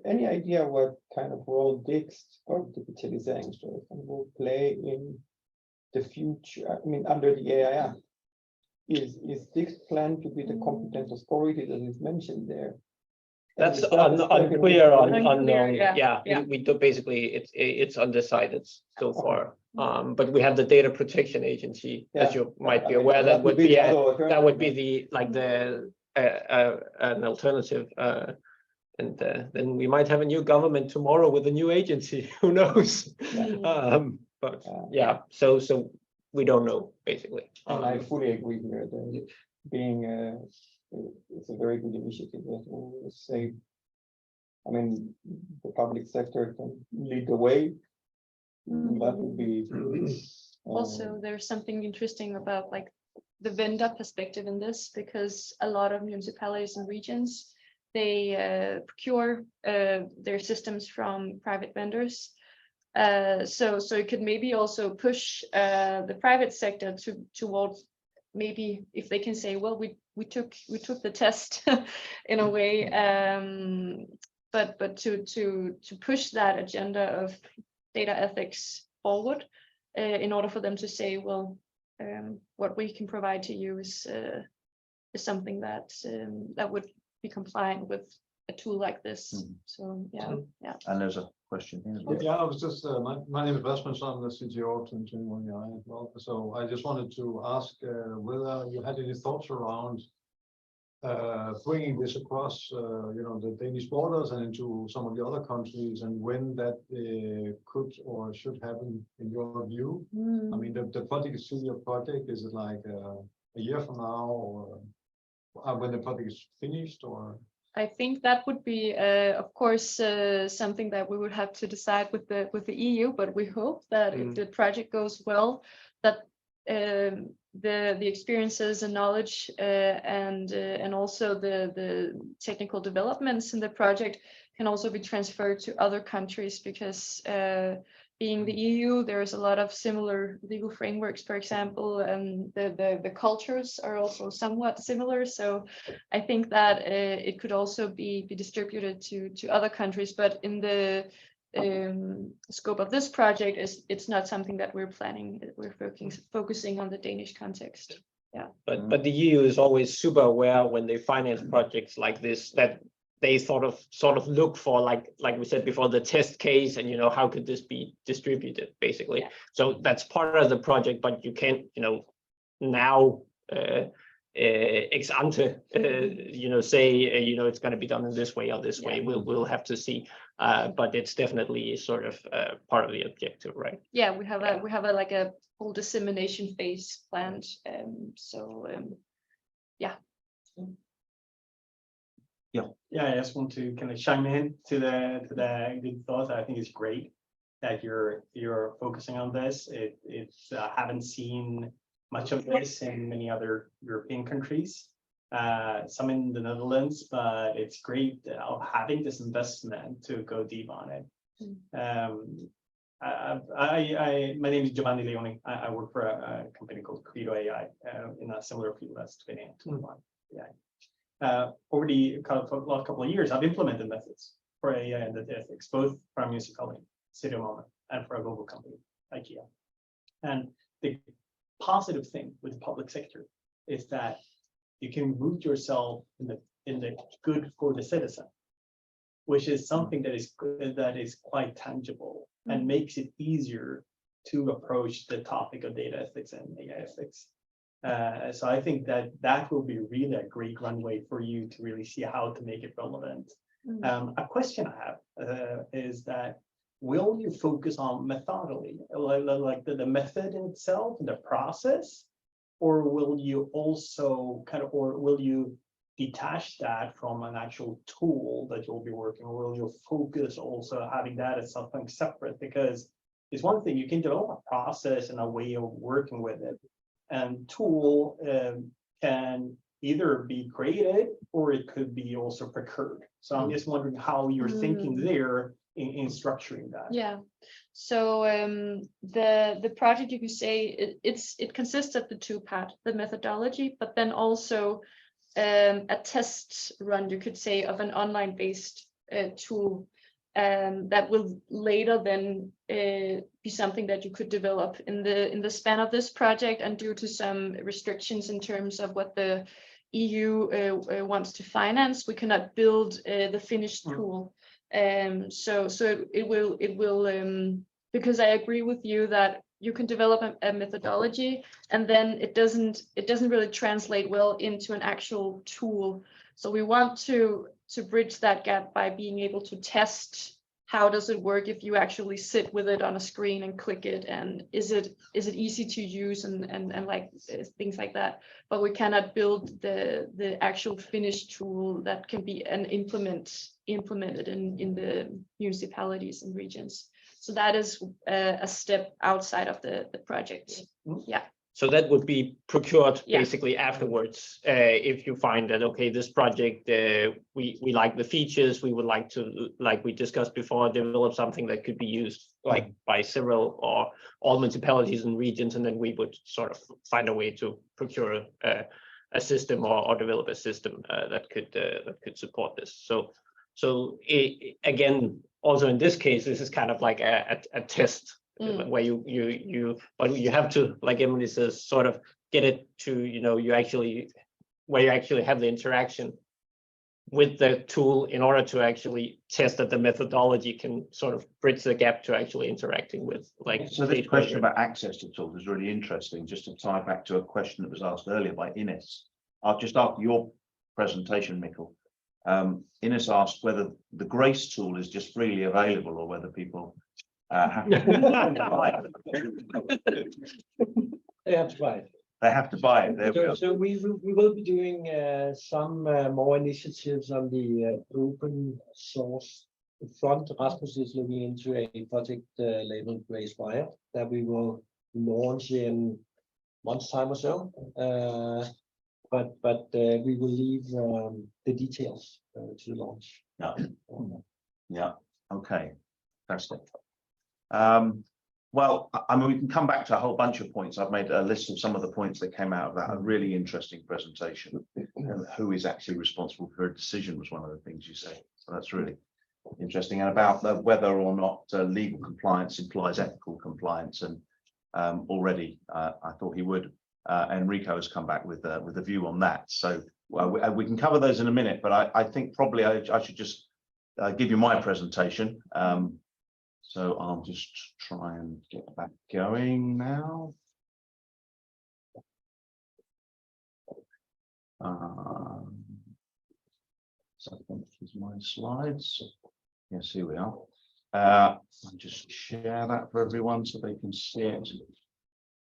any idea what kind of role DIGS or digitaliseringsstyrelsen will play in the future? I mean, under the AI Act. Is DIGS planned to be the competent authority that is mentioned there? That's unclear on yeah. We do basically it's undecided so far. But we have the data protection agency, as you might be aware, that would be the like the an alternative, and then we might have a new government tomorrow with a new agency. Who knows? But so we don't know basically. And I fully agree here that being it's a very good initiative that will save I mean, the public sector can lead the way. That would be. Also, there's something interesting about like the vendor perspective in this, because a lot of municipalities and regions, they procure their systems from private vendors. So it could maybe also push the private sector towards, maybe if they can say, well, we took the test in a way, but to push that agenda of data ethics forward, in order for them to say, well, what we can provide to you is something that would be compliant with a tool like this. So yeah. And there's a question here as well. Yeah, I was just, my name is Rasmus, I'm the CTO of 2021 as well. So I just wanted to ask whether you had any thoughts around bringing this across, the Danish borders and into some of the other countries, and when that could or should happen in your view. I mean, the project is still your project. Is it like a year from now, or when the project is finished, or? I think that would be, of course, something that we would have to decide with the EU. But we hope that if the project goes well, that the experiences and knowledge and also the technical developments in the project can also be transferred to other countries, because being the EU, there's a lot of similar legal frameworks, for example, and the cultures are also somewhat similar. So I think that it could also be distributed to other countries, but in the scope of this project, it's not something that we're planning. We're focusing on the Danish context. Yeah. But the EU is always super aware when they finance projects like this, that they sort of look for, like we said before, the test case, and how could this be distributed, basically. Yeah. So that's part of the project, but you can't now ex ante say it's going to be done in this way or this way. We'll have to see, but it's definitely sort of part of the objective, right? Yeah, we have a whole dissemination phase planned. Yeah, I just want to kind of chime in to the good thoughts. I think it's great that you're focusing on this. It's haven't seen much of this in many other European countries, some in the Netherlands, but it's great having this investment to go deep on it. My name is Giovanni Leoni. I work for a company called Credo AI in a similar field as 2021. Over the last couple of years, I've implemented methods for AI and data ethics, both for a municipality, city of Malmö, and for a global company, IKEA. And the positive thing with the public sector is that you can root yourself in the good for the citizen, which is something that is quite tangible and makes it easier to approach the topic of data ethics and AI ethics. So I think that will be really a great runway for you to really see how to make it relevant. A question I have is that, will you focus on methodology, like the method in itself, the process, or will you also or will you detach that from an actual tool that you'll be working, or will you focus also having that as something separate? Because it's one thing, you can develop a process and a way of working with it, and tool can either be created or it could be also procured. So I'm just wondering how you're thinking there in structuring that. Yeah. So the project, you could say it consists of the two parts, the methodology, but then also a test run, you could say, of an online based tool that will later then be something that you could develop in the span of this project. And due to some restrictions in terms of what the EU wants to finance, we cannot build the finished tool. So it will because I agree with you that you can develop a methodology and then it doesn't really translate well into an actual tool. So we want to bridge that gap by being able to test how does it work if you actually sit with it on a screen and click it, and is it easy to use and like things like that. But we cannot build the actual finished tool that can be implemented in the municipalities and regions. So that is a step outside of the project. Yeah. So that would be procured Yeah. basically afterwards, if you find that, okay, this project, we like the features, we would like to, like we discussed before, develop something that could be used like by several or all municipalities and regions, and then we would sort of find a way to procure a system or develop a system that could support this. So again, also in this case, this is kind of like a test. Where you have to, like Emily says, sort of get it to, where you actually have the interaction with the tool in order to actually test that the methodology can sort of bridge the gap to actually interacting with, like. So this question about access to tools is really interesting, just to tie back to a question that was asked earlier by Ines. Just after your presentation, Mikkel, Ines asked whether the Grace tool is just freely available or whether people have to buy it. They have to buy it. They have to buy it. There we So we will be doing some more initiatives on the open source front. Rasmus is looking into a project labeled Grace Wire that we will launch in month's time or so. But we will leave the details to launch. Yeah. Okay. Fantastic. Well, I mean, we can come back to a whole bunch of points. I've made a list of some of the points that came out of that. A really interesting presentation. Who is actually responsible for a decision was one of the things you say. So that's really interesting. And about whether or not legal compliance implies ethical compliance. And already, I thought he would. Enrico has come back with a view on that. So we can cover those in a minute. But I think probably I should just give you my presentation. So I'll just try and get that going now. So I think this is my slides. Yes, here we are. I'll just share that for everyone so they can see it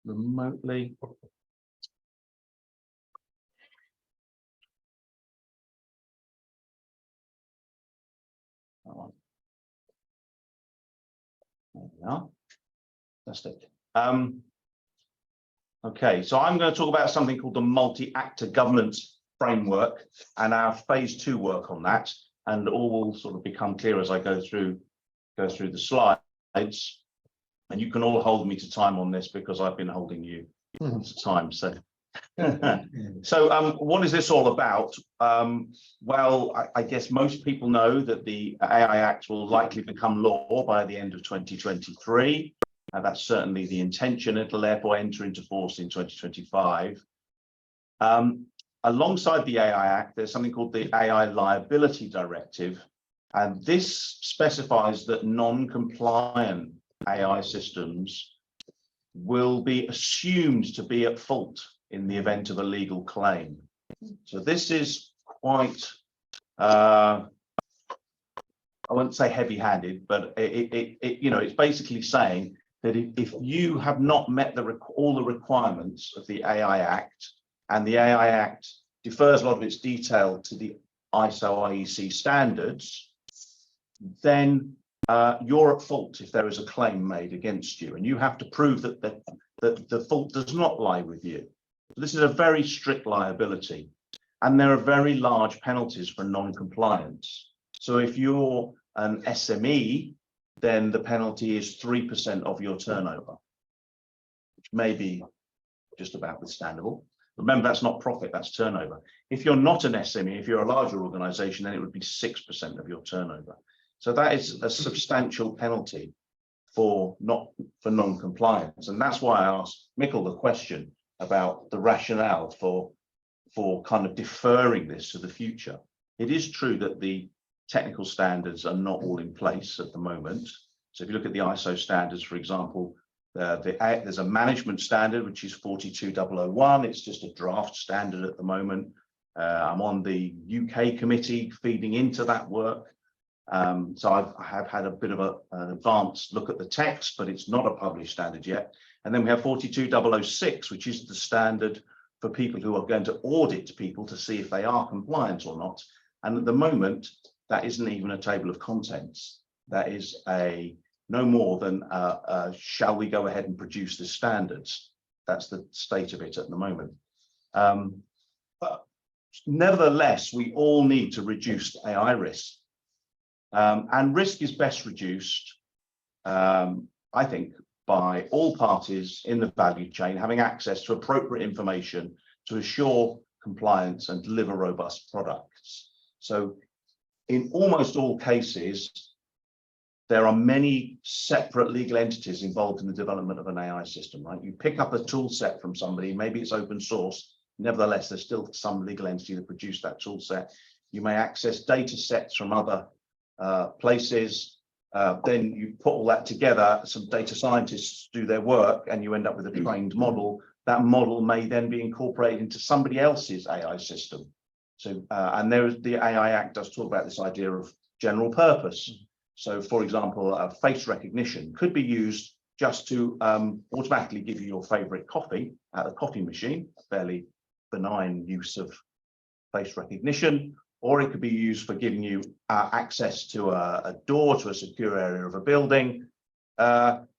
remotely. There we are. Fantastic. Okay, so I'm going to talk about something called the multi-actor governance framework and our phase 2 work on that, and all will sort of become clear as I go through the slides. And you can all hold me to time on this because I've been holding you to time. So, what is this all about? Well, I guess most people know that the AI Act will likely become law by the end of 2023. That's certainly the intention. It'll therefore enter into force in 2025. Alongside the AI Act, there's something called the AI Liability Directive, and this specifies that non-compliant AI systems will be assumed to be at fault in the event of a legal claim. So this is quite, I wouldn't say heavy-handed, but it's basically saying that if you have not met all the requirements of the AI Act, and the AI Act defers a lot of its detail to the ISO IEC standards, then you're at fault if there is a claim made against you, and you have to prove that the fault does not lie with you. This is a very strict liability, and there are very large penalties for non-compliance. So if you're an SME, then the penalty is 3% of your turnover, which may be just about understandable. Remember, that's not profit, that's turnover. If you're not an SME, if you're a larger organization, then it would be 6% of your turnover. So that is a substantial penalty for non-compliance. And that's why I asked Mikkel the question about the rationale for kind of deferring this to the future. It is true that the technical standards are not all in place at the moment. So if you look at the ISO standards, for example, there's a management standard, which is 42001. It's just a draft standard at the moment. I'm on the UK committee feeding into that work. So I have had a bit of an advanced look at the text, but it's not a published standard yet. And then we have 42006, which is the standard for people who are going to audit people to see if they are compliant or not. And at the moment, that isn't even a table of contents. That is no more than shall we go ahead and produce the standards? That's the state of it at the moment. But nevertheless, we all need to reduce AI risk. And risk is best reduced, I think, by all parties in the value chain having access to appropriate information to assure compliance and deliver robust products. So in almost all cases, there are many separate legal entities involved in the development of an AI system, right? You pick up a tool set from somebody, maybe it's open source. Nevertheless, there's still some legal entity that produced that tool set. You may access data sets from other places. Then you put all that together, some data scientists do their work, and you end up with a trained model. That model may then be incorporated into somebody else's AI system. So, and the AI Act does talk about this idea of general purpose. So, for example, face recognition could be used just to automatically give you your favorite coffee at the coffee machine, a fairly benign use of face recognition. Or it could be used for giving you access to a door to a secure area of a building,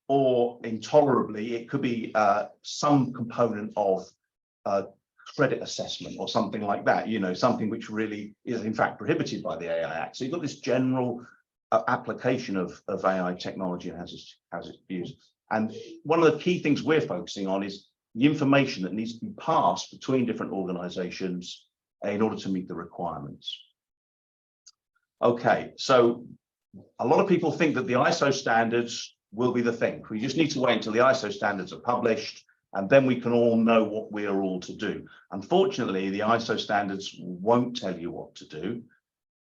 or intolerably, it could be some component of credit assessment or something like that, you know, something which really is in fact prohibited by the AI Act. So you've got this general application of AI technology and has its views. And one of the key things we're focusing on is the information that needs to be passed between different organizations in order to meet the requirements. Okay, so a lot of people think that the ISO standards will be the thing. We just need to wait until the ISO standards are published, and then we can all know what we are all to do. Unfortunately, the ISO standards won't tell you what to do.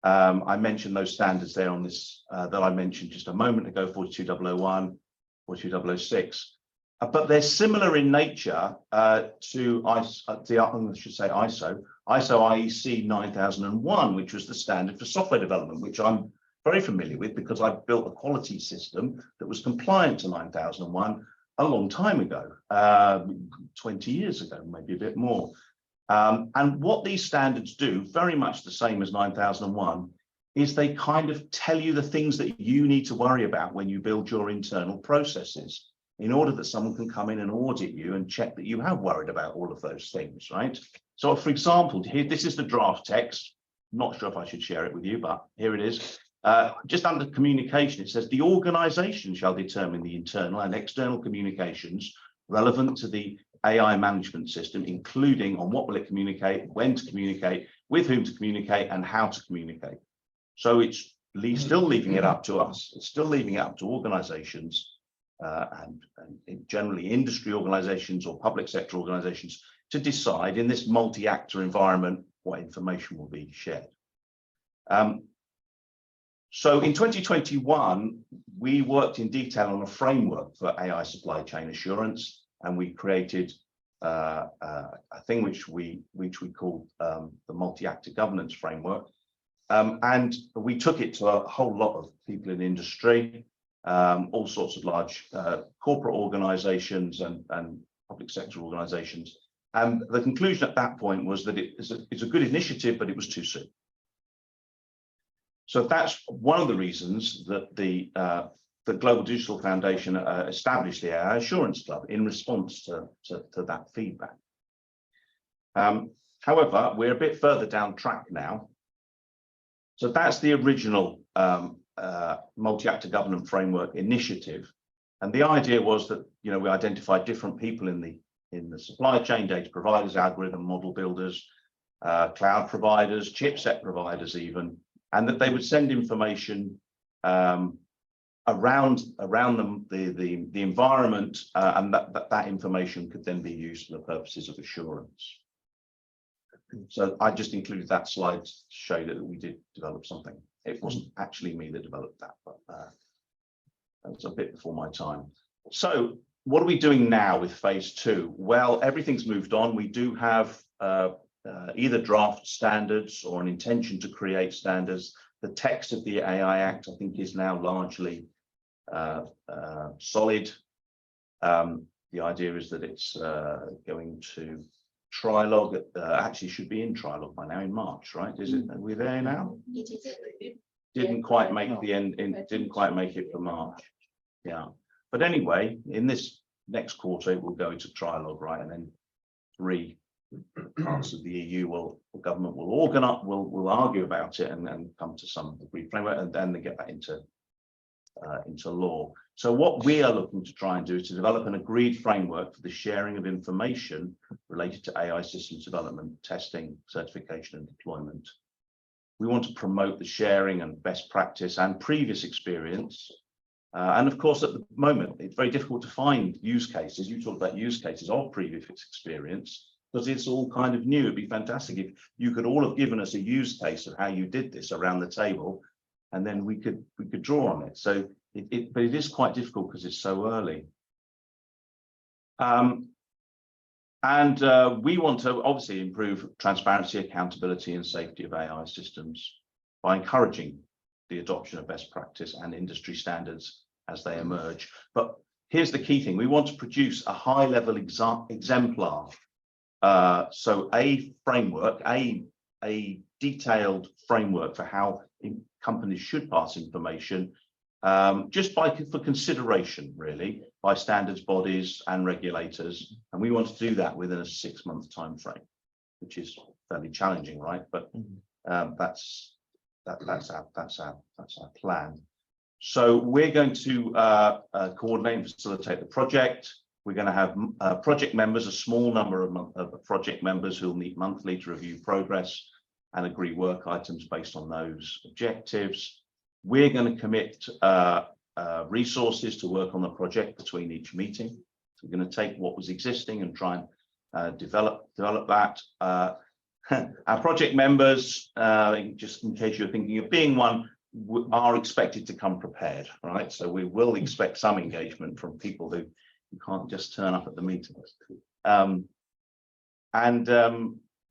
I mentioned those standards there on this that I mentioned just a moment ago, 42001, 42006. But they're similar in nature to ISO IEC 9001, which was the standard for software development, which I'm very familiar with because I built a quality system that was compliant to 9001 a long time ago, 20 years ago, maybe a bit more. And what these standards do, very much the same as 9001, is they kind of tell you the things that you need to worry about when you build your internal processes, in order that someone can come in and audit you and check that you have worried about all of those things, right? So for example, here, this is the draft text. Not sure if I should share it with you, but here it is. Just under communication, it says the organization shall determine the internal and external communications relevant to the AI management system, including on what will it communicate, when to communicate, with whom to communicate, and how to communicate. So it's still leaving it up to us. It's still leaving it up to organizations and generally industry organizations or public sector organizations to decide in this multi-actor environment what information will be shared. So in 2021, we worked in detail on a framework for AI supply chain assurance, and we created a thing which we called the multi-actor governance framework. And we took it to a whole lot of people in industry, all sorts of large corporate organizations and public sector organizations. And the conclusion at that point was that it's a good initiative, but it was too soon. So that's one of the reasons that the Global Digital Foundation established the AI Assurance Club in response to that feedback. However, we're a bit further down track now. So that's the original multi-actor governance framework initiative. And the idea was that, you know, we identified different people in the supply chain, data providers, algorithm model builders, cloud providers, chipset providers even, and that they would send information around the environment, and that information could then be used for the purposes of assurance. So I just included that slide to show that we did develop something. It wasn't actually me that developed that, but that was a bit before my time. So what are we doing now with phase 2? Well, everything's moved on. We do have either draft standards or an intention to create standards The text of the AI Act, I think, is now largely solid. The idea is that it's going to trilogue. Actually, should be in trilogue by now in March, right? Is it? Are we there now? Didn't quite make the end. Didn't quite make it for March. Yeah, but anyway, in this next quarter, it will go into trilogue, right? And then 3 parts of the EU government will organize, will argue about it, and then come to some agreed framework, and then they get that into law. So what we are looking to try and do is to develop an agreed framework for the sharing of information related to AI systems development, testing, certification, and deployment. We want to promote the sharing and best practice and previous experience. And of course, at the moment, it's very difficult to find use cases. You talked about use cases of previous experience, because it's all kind of new. It'd be fantastic if you could all have given us a use case of how you did this around the table, and then we could draw on it. So but it is quite difficult because it's so early. We want to obviously improve transparency, accountability, and safety of AI systems by encouraging the adoption of best practice and industry standards as they emerge. But here's the key thing: we want to produce a high-level exemplar. So a framework, a detailed framework for how companies should pass information, just for consideration, really, by standards bodies and regulators. And we want to do that within a 6-month time frame, which is fairly challenging, right? But that's our plan. So we're going to coordinate and facilitate the project. We're going to have project members, a small number of project members who will meet monthly to review progress and agree work items based on those objectives. We're going to commit resources to work on the project between each meeting. So we're going to take what was existing and try and develop that. Our project members, just in case you're thinking of being one, are expected to come prepared, right? So we will expect some engagement from people who can't just turn up at the meetings.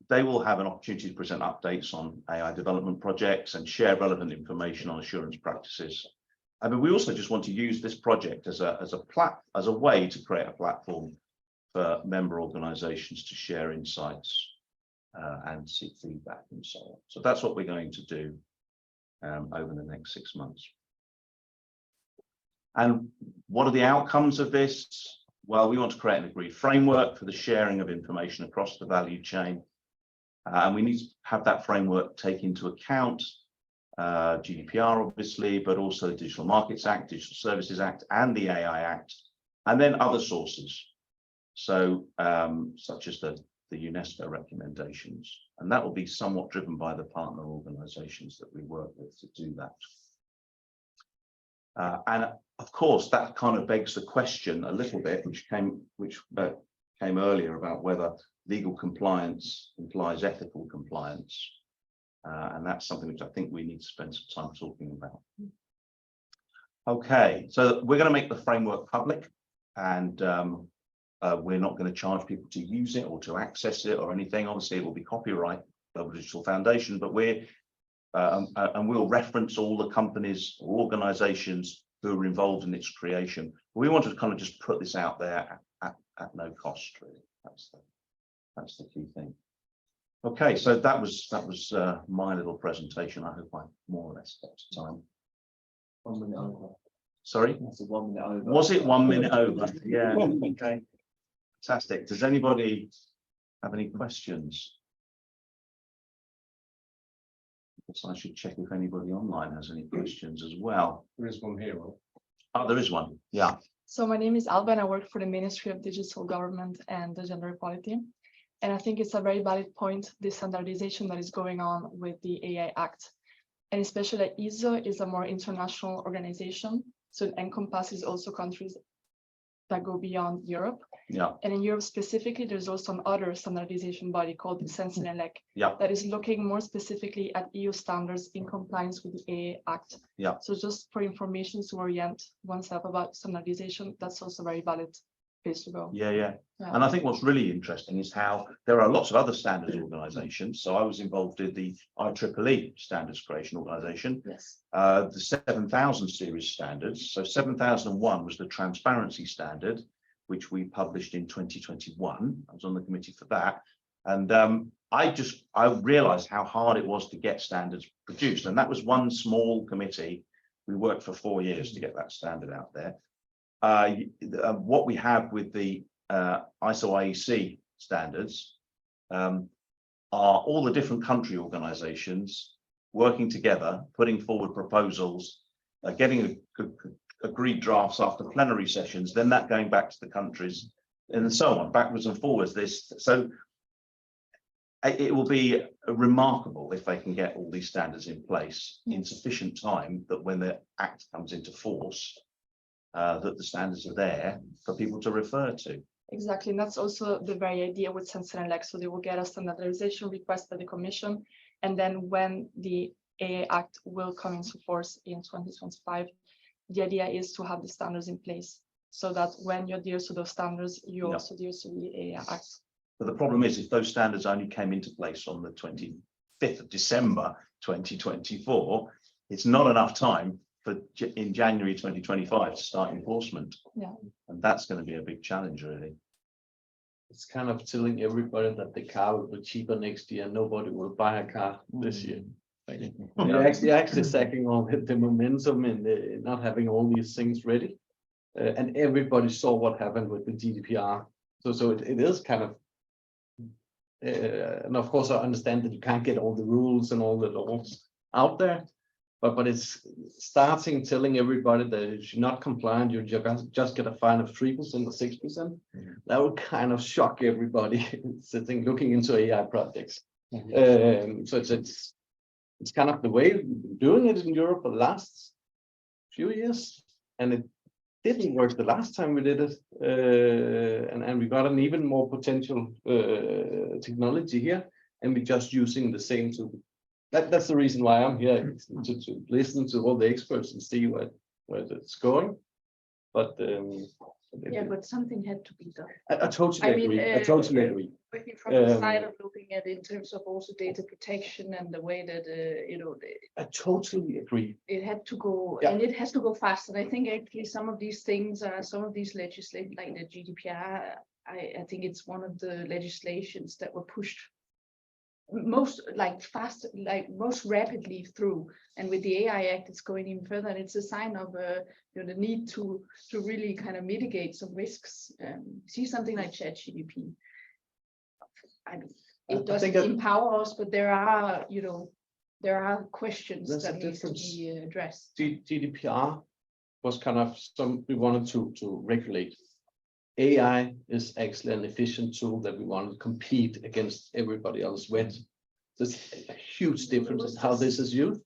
They will have an opportunity to present updates on AI development projects and share relevant information on assurance practices. I mean, we also just want to use this project as a way to create a platform for member organizations to share insights and seek feedback and so on. So that's what we're going to do over the next 6 months. And what are the outcomes of this? Well, we want to create an agreed framework for the sharing of information across the value chain. And we need to have that framework take into account GDPR, obviously, but also the Digital Markets Act, Digital Services Act, and the AI Act, and then other sources. So such as the UNESCO recommendations. And that will be somewhat driven by the partner organizations that we work with to do that. And of course, that kind of begs the question a little bit, which came earlier, about whether legal compliance implies ethical compliance. And that's something which I think we need to spend some time talking about. Okay, so we're going to make the framework public, and we're not going to charge people to use it or to access it or anything. Obviously, it will be copyright Global Digital Foundation, but and we'll reference all the companies or organizations who are involved in its creation. We want to kind of just put this out there at no cost, really. That's the key thing. Okay, so that was my little presentation. I hope I more or less got to time. 1 minute over. Sorry? That's 1 minute over. Was it 1 minute over? Yeah. Okay. Fantastic. Does anybody have any questions? I guess I should check if anybody online has any questions as well. There is one here. Oh, there is one. Yeah. So my name is Alba and I work for the Ministry of Digital Government and Gender Equality. And I think it's a very valid point, the standardization that is going on with the AI Act. And especially that ISO is a more international organization. So it encompasses also countries that go beyond Europe. Yeah. And in Europe specifically, there's also an other standardization body called the Sentinelec Yeah. that is looking more specifically at EU standards in compliance with the AI Act. Yeah. So just for information to orient oneself about standardization, that's also very valid place to go. Yeah, yeah. Yeah. And I think what's really interesting is how there are lots of other standards organizations. So I was involved in the IEEE standards creation organization, Yes. the 7000 series standards. So 7001 was the transparency standard, which we published in 2021. I was on the committee for that. And I realized how hard it was to get standards produced. And that was one small committee. We worked for 4 years to get that standard out there. What we have with the ISO IEC standards are all the different country organizations working together, putting forward proposals, getting agreed drafts after plenary sessions, then that going back to the countries and so on, backwards and forwards. So it will be remarkable if they can get all these standards in place in sufficient time that when the act comes into force, that the standards are there for people to refer to. Exactly, and that's also the very idea with Sense and Elect. So they will get a standardization request by the Commission, and then when the AI Act will come into force in 2025, the idea is to have the standards in place so that when you adhere to those standards, you also adhere to the AI Act. But the problem is, if those standards only came into place on the 25th of December 2024, it's not enough time for in January 2025 to start enforcement. Yeah. And that's going to be a big challenge, really. It's kind of telling everybody that the car will be cheaper next year. Nobody will buy a car this year. You're actually sacking all the momentum and not having all these things ready. And everybody saw what happened with the GDPR. So it is kind of, and of course I understand that you can't get all the rules and all the laws out there, but it's starting telling everybody that if you're not compliant, you just get a fine of 3% or 6%. That would kind of shock everybody sitting looking into AI projects. So it's kind of the way we've been doing it in Europe for the last few years, and it didn't work the last time we did it, and we got an even more potential technology here, and we're just using the same tool. That's the reason why I'm here, to listen to all the experts and see where it's going. But yeah, but something had to be done. I totally agree. I totally agree. Working from the side of looking at it in terms of also data protection and the way that I totally agree. it had to go, and it has to go fast. And I think actually some of these things are some of these legislation like the GDPR. I think it's one of the legislations that were pushed most most rapidly through, and with the AI Act it's going even further, and it's a sign of the need to really kind of mitigate some risks. See something like ChatGPT. I mean, it doesn't empower us, but there are questions that need to be addressed. GDPR was kind of we wanted to regulate. AI is actually an efficient tool that we want to compete against everybody else with. There's a huge difference in how this is used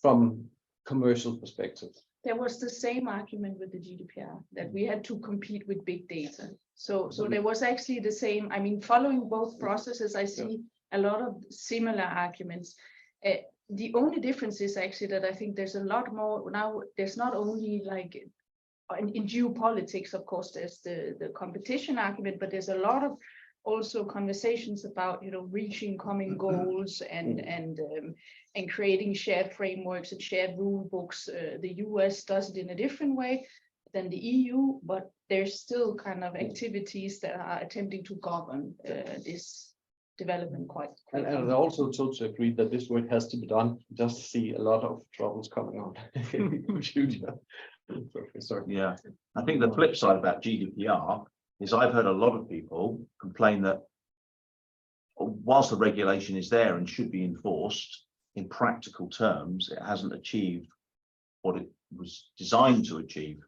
from commercial perspective. There was the same argument with the GDPR, that we had to compete with big data. So there was actually the same, I mean, following both processes, I see a lot of similar arguments. The only difference is actually that I think there's a lot more now. There's not only like in geopolitics, of course, there's the competition argument, but there's a lot of also conversations about reaching common goals and creating shared frameworks and shared rule books. The US does it in a different way than the EU, but there's still kind of activities that are attempting to govern this development quite quickly. And I also totally agree that this work has to be done. Just see a lot of troubles coming on in the future. Yeah, I think the flip side about GDPR is I've heard a lot of people complain that whilst the regulation is there and should be enforced, in practical terms, it hasn't achieved what it was designed to achieve.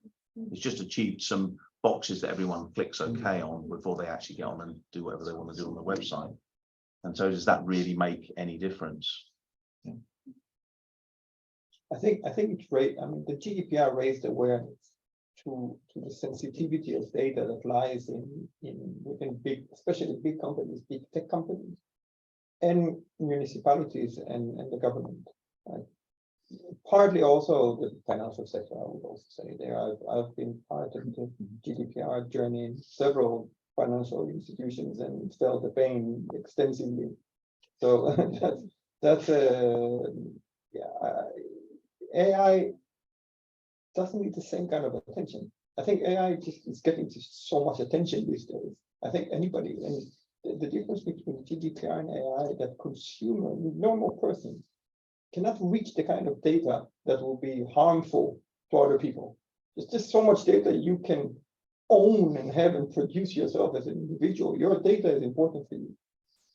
It's just achieved some boxes that everyone clicks OK on before they actually get on and do whatever they want to do on the website. And so does that really make any difference? I think it's great. I mean, the GDPR raised awareness to the sensitivity of data that lies within especially big companies, big tech companies, and municipalities and the government. partly also the financial sector, I would also say there. I've been part of the GDPR journey in several financial institutions and felt the pain extensively. So that's AI doesn't need the same kind of attention. I think AI just is getting to so much attention these days. I think anybody, and the difference between GDPR and AI, that consumer, normal person, cannot reach the kind of data that will be harmful to other people. There's just so much data you can own and have and produce yourself as an individual. Your data is important for you.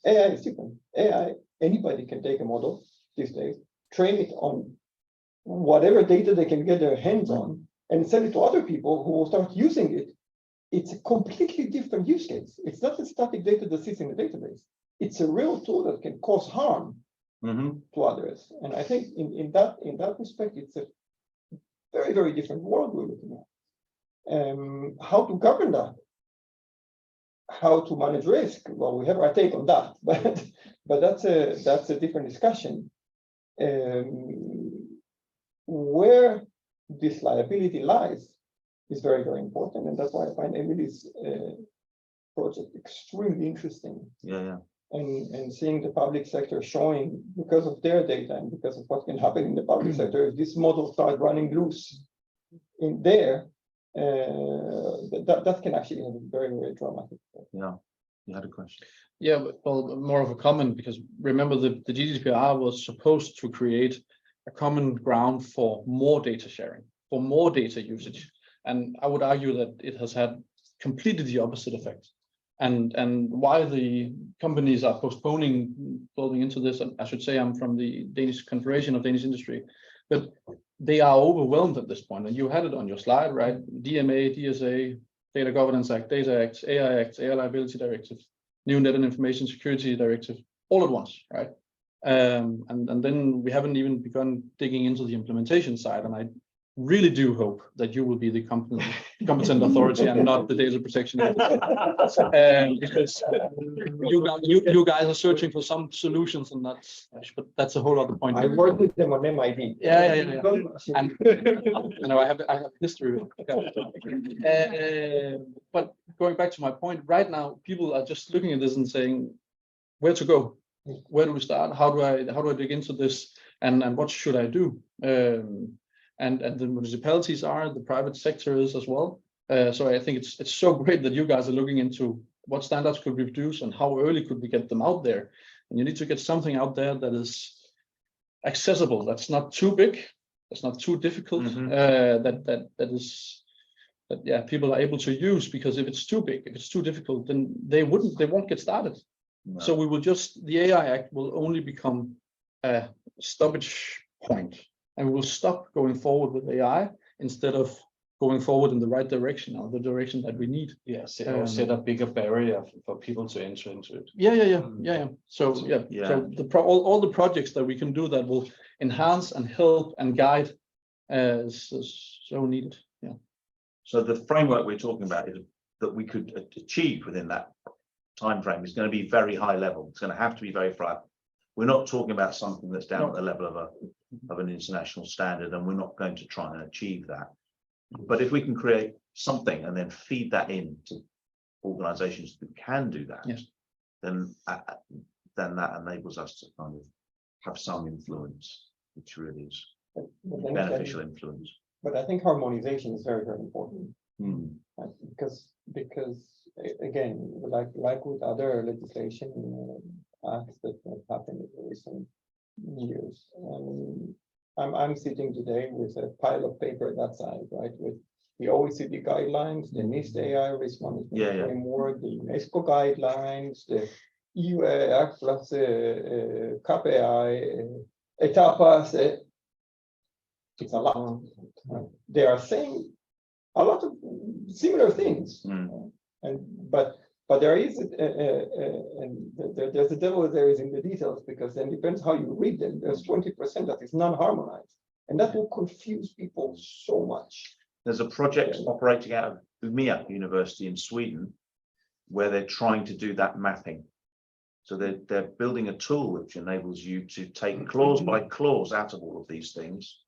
AI is different. AI, anybody can take a model these days, train it on whatever data they can get their hands on, and send it to other people who will start using it. It's a completely different use case. It's not a static data that sits in the database. It's a real tool that can cause harm to others. And I think in that respect, it's a very, very different world we're looking at. How to govern that? How to manage risk? Well, we have our take on that, but that's a different discussion. Where this liability lies is very, very important, and that's why I find Emily's project extremely interesting. Yeah. And seeing the public sector showing, because of their data and because of what can happen in the public sector, if this model starts running loose in there, that can actually have a very, very dramatic effect. Yeah, you had a question. Yeah, well, more of a comment, because remember the GDPR was supposed to create a common ground for more data sharing, for more data usage. And I would argue that it has had completely the opposite effect. And why the companies are postponing building into this, and I should say I'm from the Danish Confederation of Danish Industry, but they are overwhelmed at this point. And you had it on your slide, right? DMA, DSA, Data Governance Act, Data Act, AI Liability Directive, new Net and Information Security Directive, all at once, right? And then we haven't even begun digging into the implementation side. And I really do hope that you will be the competent authority and not the data protection because you guys are searching for some solutions, and that's a whole other point. I work with them on MIT. Yeah. And you know, I have history with it. But going back to my point, right now people are just looking at this and saying, where to go? Where do we start? How do I dig into this? And what should I do? And the municipalities are, the private sector is as well. So I think it's so great that you guys are looking into what standards could we produce and how early could we get them out there. And you need to get something out there that is accessible, that's not too big, that's not too difficult, that people are able to use. Because if it's too big, if it's too difficult, then they won't get started. No. So we will the AI Act will only become a stoppage point. And we will stop going forward with AI instead of going forward in the right direction, or the direction that we need. Yeah, set a bigger barrier for people to enter into it. Yeah. So all the projects that we can do that will enhance and help and guide is so needed. Yeah. So the framework we're talking about is that we could achieve within that time frame is going to be very high level. It's going to have to be very flat. We're not talking about something that's down at the level of an international standard, and we're not going to try and achieve that. But if we can create something and then feed that into organizations that can do that, then that enables us to kind of have some influence, which really is beneficial influence. But I think harmonization is very, very important. Because again, like with other legislation acts that have happened in recent years. I'm sitting today with a pile of paper that size, right? With the OECD guidelines, the NIST AI risk management framework, the UNESCO guidelines, the EU Act plus KPI, etapas. It's a lot. They are saying a lot of similar things, but there is there's a devil there is in the details, because then depends how you read them. There's 20% that is non-harmonized, and that will confuse people so much. There's a project operating out of Umeå University in Sweden where they're trying to do that mapping. So they're building a tool which enables you to take clause by clause out of all of these things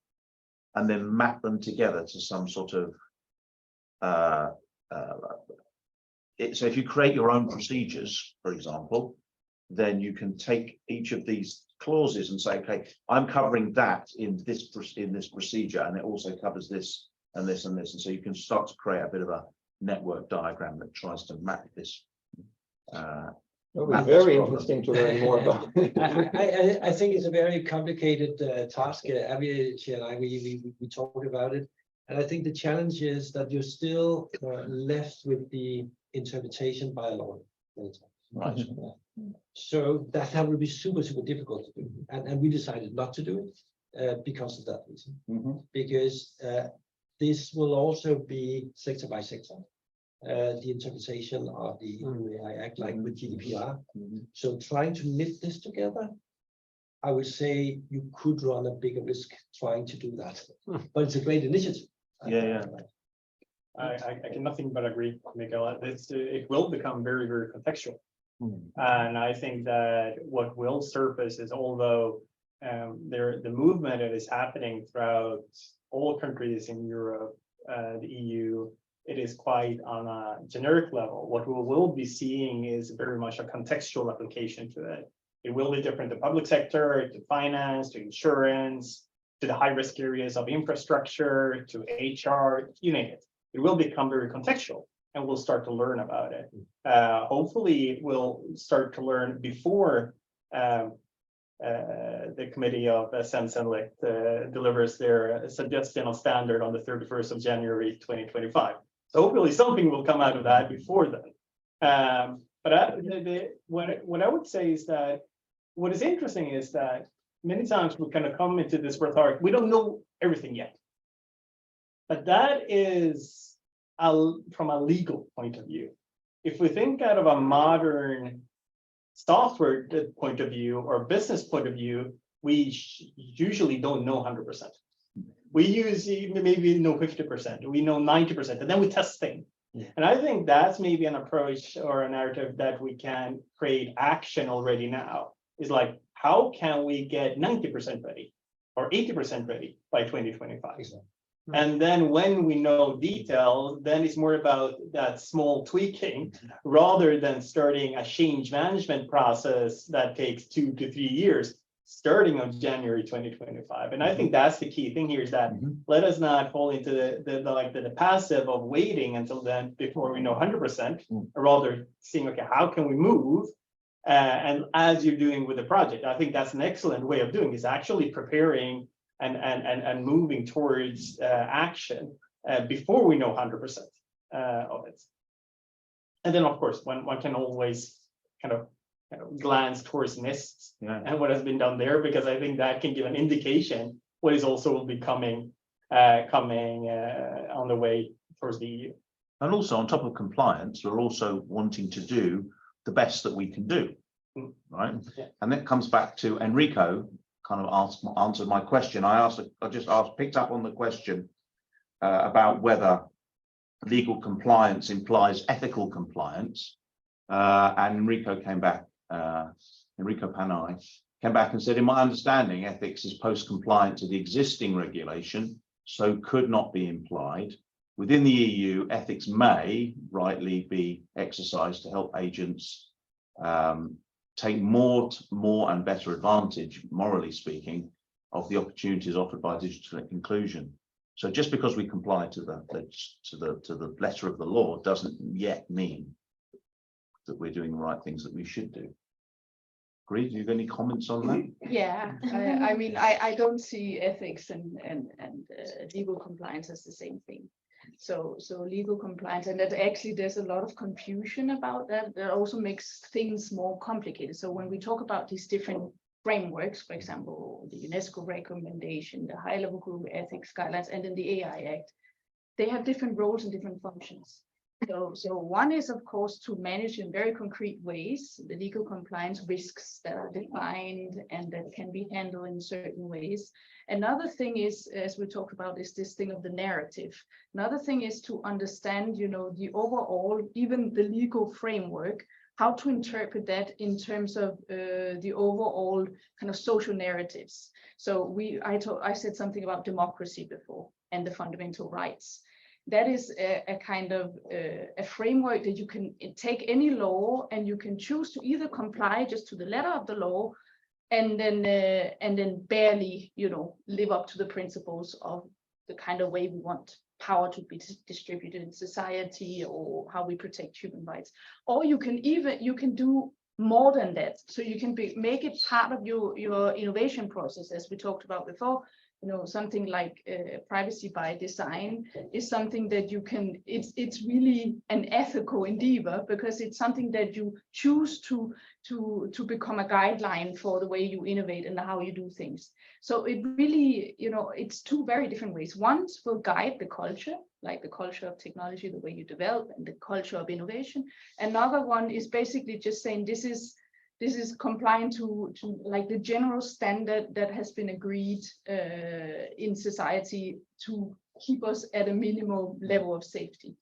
and then map them together to some sort of so if you create your own procedures, for example, then you can take each of these clauses and say, okay, I'm covering that in this procedure, and it also covers this and this and this, and so you can start to create a bit of a network diagram that tries to map this. It'll be very interesting to learn more about. I think it's a very complicated task. Avi and I, we talked about it. And I think the challenge is that you're still left with the interpretation by a lawyer. Right. So that will be super difficult to do. And we decided not to do it because of that reason. Because this will also be sector by sector. The interpretation of the AI Act, like with GDPR. So trying to knit this together, I would say you could run a bigger risk trying to do that. But it's a great initiative. Yeah. I can nothing but agree, Mikael. It will become very contextual. And I think that what will surface is, although the movement that is happening throughout all countries in Europe, the EU, it is quite on a generic level. What we will be seeing is very much a contextual application to it. It will be different to public sector, to finance, to insurance, to the high risk areas of infrastructure, to HR, you name it. It will become very contextual, and we'll start to learn about it. Hopefully, we'll start to learn before the committee of Sense and Licht delivers their suggestion on standard on the 31st of January 2025. So hopefully something will come out of that before then. But what I would say is that what is interesting is that many times we kind of come into this rhetoric, we don't know everything yet. But that is from a legal point of view. If we think out of a modern software point of view or business point of view, we usually don't know 100%. We use maybe know 50%, we know 90%, and then we test things. And I think that's maybe an approach or a narrative that we can create action already now. Is like, how can we get 90% ready or 80% ready by 2025? And then when we know detail, then it's more about that small tweaking rather than starting a change management process that takes 2 to 3 years, starting on January 2025. And I think that's the key thing here, is that let us not fall into the passive of waiting until then before we know 100%, rather seeing, okay, how can we move? And as you're doing with the project, I think that's an excellent way of doing, is actually preparing and moving towards action before we know 100% of it. And then, of course, one can always kind of glance towards NIST and what has been done there, because I think that can give an indication what is also will be coming on the way towards the EU. And also on top of compliance, we're also wanting to do the best that we can do, right? And that comes back to Enrico kind of answered my question. I just picked up on the question about whether legal compliance implies ethical compliance, and Enrico came back. Enrico Panay came back and said, in my understanding, ethics is post-compliant to the existing regulation, so could not be implied. Within the EU, ethics may rightly be exercised to help agents take more and better advantage, morally speaking, of the opportunities offered by digital inclusion. So just because we comply to the letter of the law doesn't yet mean that we're doing the right things that we should do. Agree? Do you have any comments on that? Yeah, I mean, I don't see ethics and legal compliance as the same thing. So legal compliance, and that actually there's a lot of confusion about that. That also makes things more complicated. So when we talk about these different frameworks, for example, the UNESCO recommendation, the high-level group ethics guidelines, and then the AI Act, they have different roles and different functions. So one is, of course, to manage in very concrete ways the legal compliance risks that are defined and that can be handled in certain ways. Another thing is, as we talked about, is this thing of the narrative. Another thing is to understand, the overall, even the legal framework, how to interpret that in terms of the overall kind of social narratives. So I said something about democracy before and the fundamental rights. That is a kind of a framework that you can take any law and you can choose to either comply just to the letter of the law and then barely, you know, live up to the principles of the kind of way we want power to be distributed in society or how we protect human rights. Or you can do more than that. So you can make it part of your innovation process, as we talked about before. You know, something like privacy by design is something that you can, it's really an ethical endeavor because it's something that you choose to become a guideline for the way you innovate and how you do things. So it really, you know, it's two very different ways. One will guide the culture, like the culture of technology, the way you develop, and the culture of innovation. Another one is basically just saying this is compliant to like the general standard that has been agreed in society to keep us at a minimal level of safety.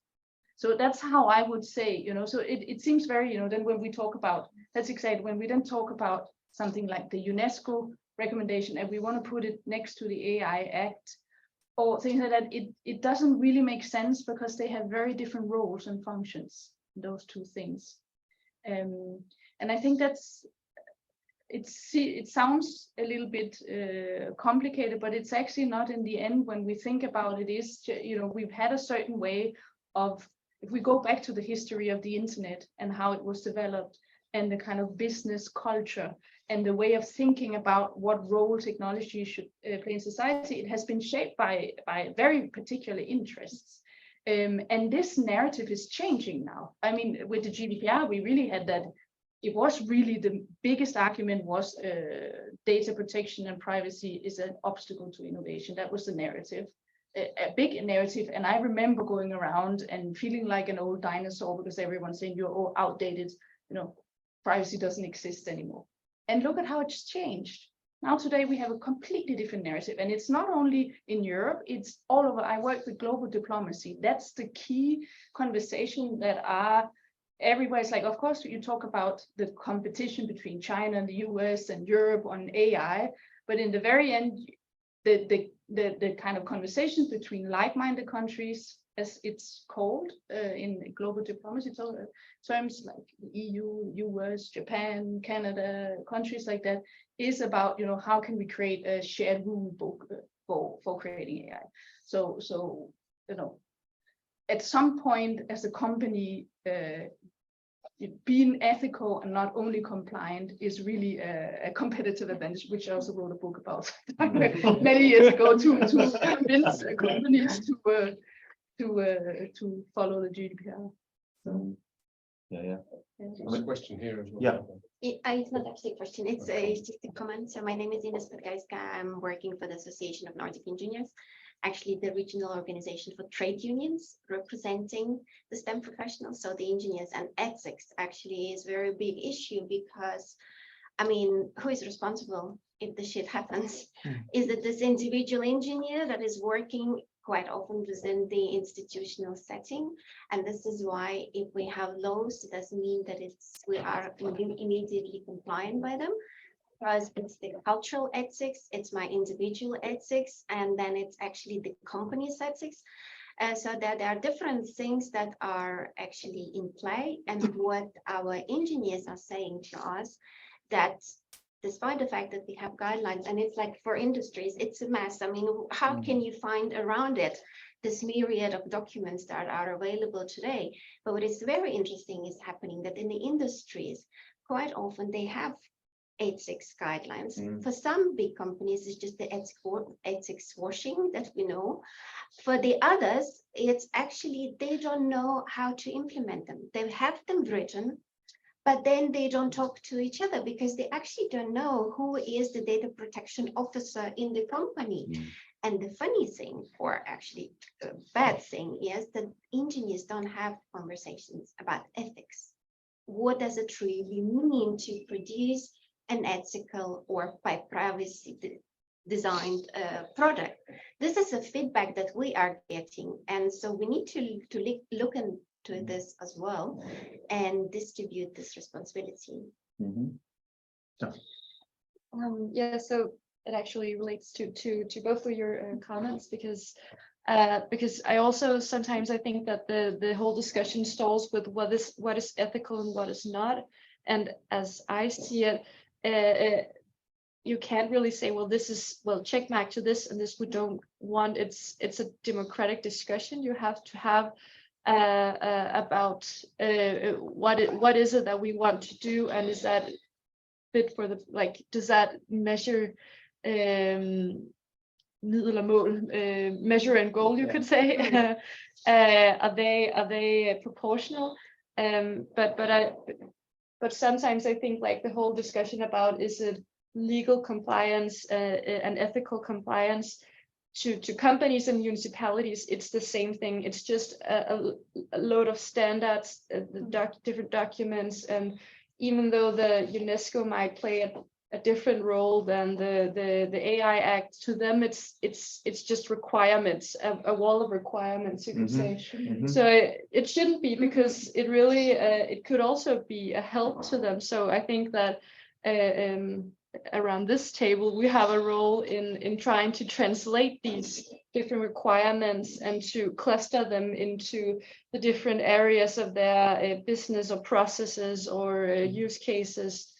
So that's how I would say, you know, so it seems very, you know, then when we talk about, that's exciting, when we then talk about something like the UNESCO recommendation and we want to put it next to the AI Act or things like that, it doesn't really make sense because they have very different roles and functions, those two things. And I think it sounds a little bit complicated, but it's actually not in the end. When we think about it, is, you know, we've had a certain way of, if we go back to the history of the internet and how it was developed and the kind of business culture and the way of thinking about what role technology should play in society, it has been shaped by very particular interests. And this narrative is changing now. I mean, with the GDPR, we really had that. It was really the biggest argument was data protection and privacy is an obstacle to innovation. That was the narrative, a big narrative. And I remember going around and feeling like an old dinosaur because everyone's saying you're all outdated, you know, privacy doesn't exist anymore. And look at how it's changed. Now today we have a completely different narrative, and it's not only in Europe, it's all over. I work with global diplomacy. That's the key conversation that are everywhere. It's like, of course, you talk about the competition between China and the US and Europe on AI, but in the very end, the kind of conversations between like-minded countries, as it's called in global diplomacy terms, like the EU, US, Japan, Canada, countries like that, is about, you know, how can we create a shared rule book for creating AI. So you know, at some point as a company, being ethical and not only compliant is really a competitive advantage, which I also wrote a book about many years ago to convince companies to follow the GDPR. So, yeah. There's a question here as well. Yeah. It's not actually a question, it's just a comment. So my name is Ines Pergaiska. I'm working for the Association of Nordic Engineers, actually the regional organization for trade unions representing the STEM professionals. So the engineers and ethics actually is a very big issue because, I mean, who is responsible if the shit happens? Is it this individual engineer that is working quite often within the institutional setting? And this is why if we have laws, it doesn't mean that we are immediately compliant by them, because it's the cultural ethics, it's my individual ethics, and then it's actually the company's ethics. So that there are different things that are actually in play, and what our engineers are saying to us, that despite the fact that we have guidelines, and it's like for industries, it's a mess. I mean, how can you find around it this myriad of documents that are available today? But what is very interesting is happening that in the industries, quite often they have ethics guidelines. For some big companies, it's just the ethics washing that we know. For the others, it's actually, they don't know how to implement them. They have them written, but then they don't talk to each other because they actually don't know who is the data protection officer in the company. And the funny thing, or actually a bad thing, is that engineers don't have conversations about ethics. What does it really mean to produce an ethical or by privacy designed product? This is a feedback that we are getting, and so we need to look to this as well and distribute this responsibility. Yeah, so it actually relates to both of your comments because I also sometimes I think that the whole discussion stalls with what is ethical and what is not, and as I see it, you can't really say, well, this is, well, check mark to this and this we don't want. It's a democratic discussion you have to have about what is it that we want to do, and is that fit for the, like, does that measure middel og mål, measure and goal, you could say. Are they proportional? But sometimes I think like the whole discussion about, is it legal compliance and ethical compliance to companies and municipalities, it's the same thing. It's just a load of standards, different documents, and even though the UNESCO might play a different role than the AI Act, to them it's just requirements, a wall of requirements, you could say. So it shouldn't be, because it really it could also be a help to them. So I think that around this table we have a role in trying to translate these different requirements and to cluster them into the different areas of their business or processes or use cases.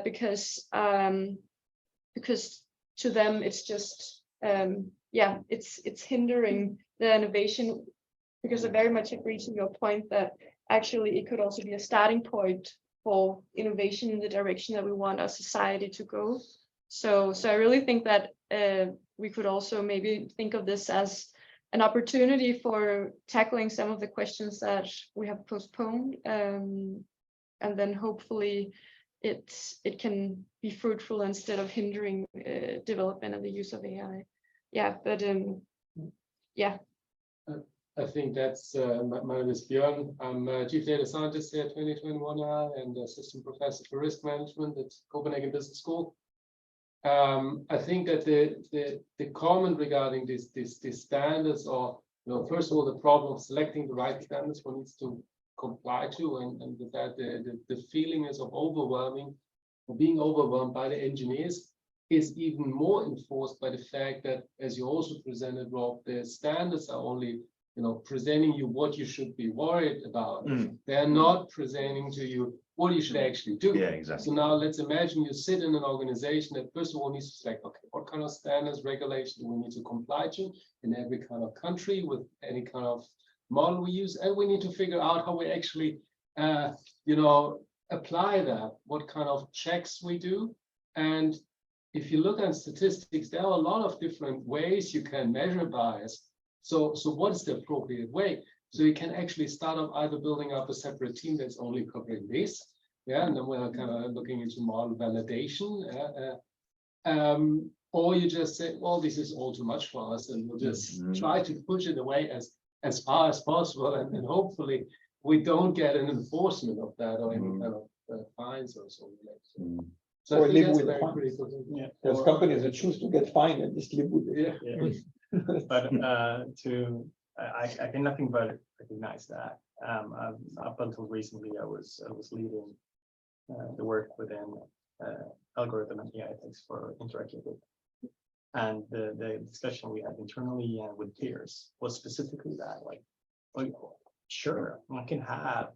Because to them it's just it's hindering the innovation, because I very much agree to your point that actually it could also be a starting point for innovation in the direction that we want our society to go. So I really think that we could also maybe think of this as an opportunity for tackling some of the questions that we have postponed, and then hopefully it can be fruitful instead of hindering development of the use of AI. Yeah, but yeah. I think that's, my name is Björn. I'm Chief Data Scientist here at 2021 and Assistant Professor for Risk Management at Copenhagen Business School. I think that the comment regarding these standards, or first of all, the problem of selecting the right standards one needs to comply to, and with that the feeling is of being overwhelmed by the engineers is even more enforced by the fact that, as you also presented, Rob, the standards are only presenting you what you should be worried about. They're not presenting to you what you should actually do. Yeah, exactly. So now let's imagine you sit in an organization that first of all needs to select, okay, what kind of standards, regulations do we need to comply to in every kind of country with any kind of model we use, and we need to figure out how we actually apply that, what kind of checks we do. And if you look at statistics, there are a lot of different ways you can measure bias. So what is the appropriate way? So you can actually start up either building up a separate team that's only covering this, and then we're kind of looking into model validation, or you just say, well, this is all too much for us, and we'll just try to push it away as far as possible, and hopefully we don't get an enforcement of that or any kind of fines or something. So Or I think live that's with the very fines. critical. Yeah. There's companies that choose to get fined and just live with it. But I can nothing but recognize that. Up until recently, I was leading the work within algorithm and AI ethics for Interactive Group. And the discussion we had internally and with peers was specifically that, like, sure, one can have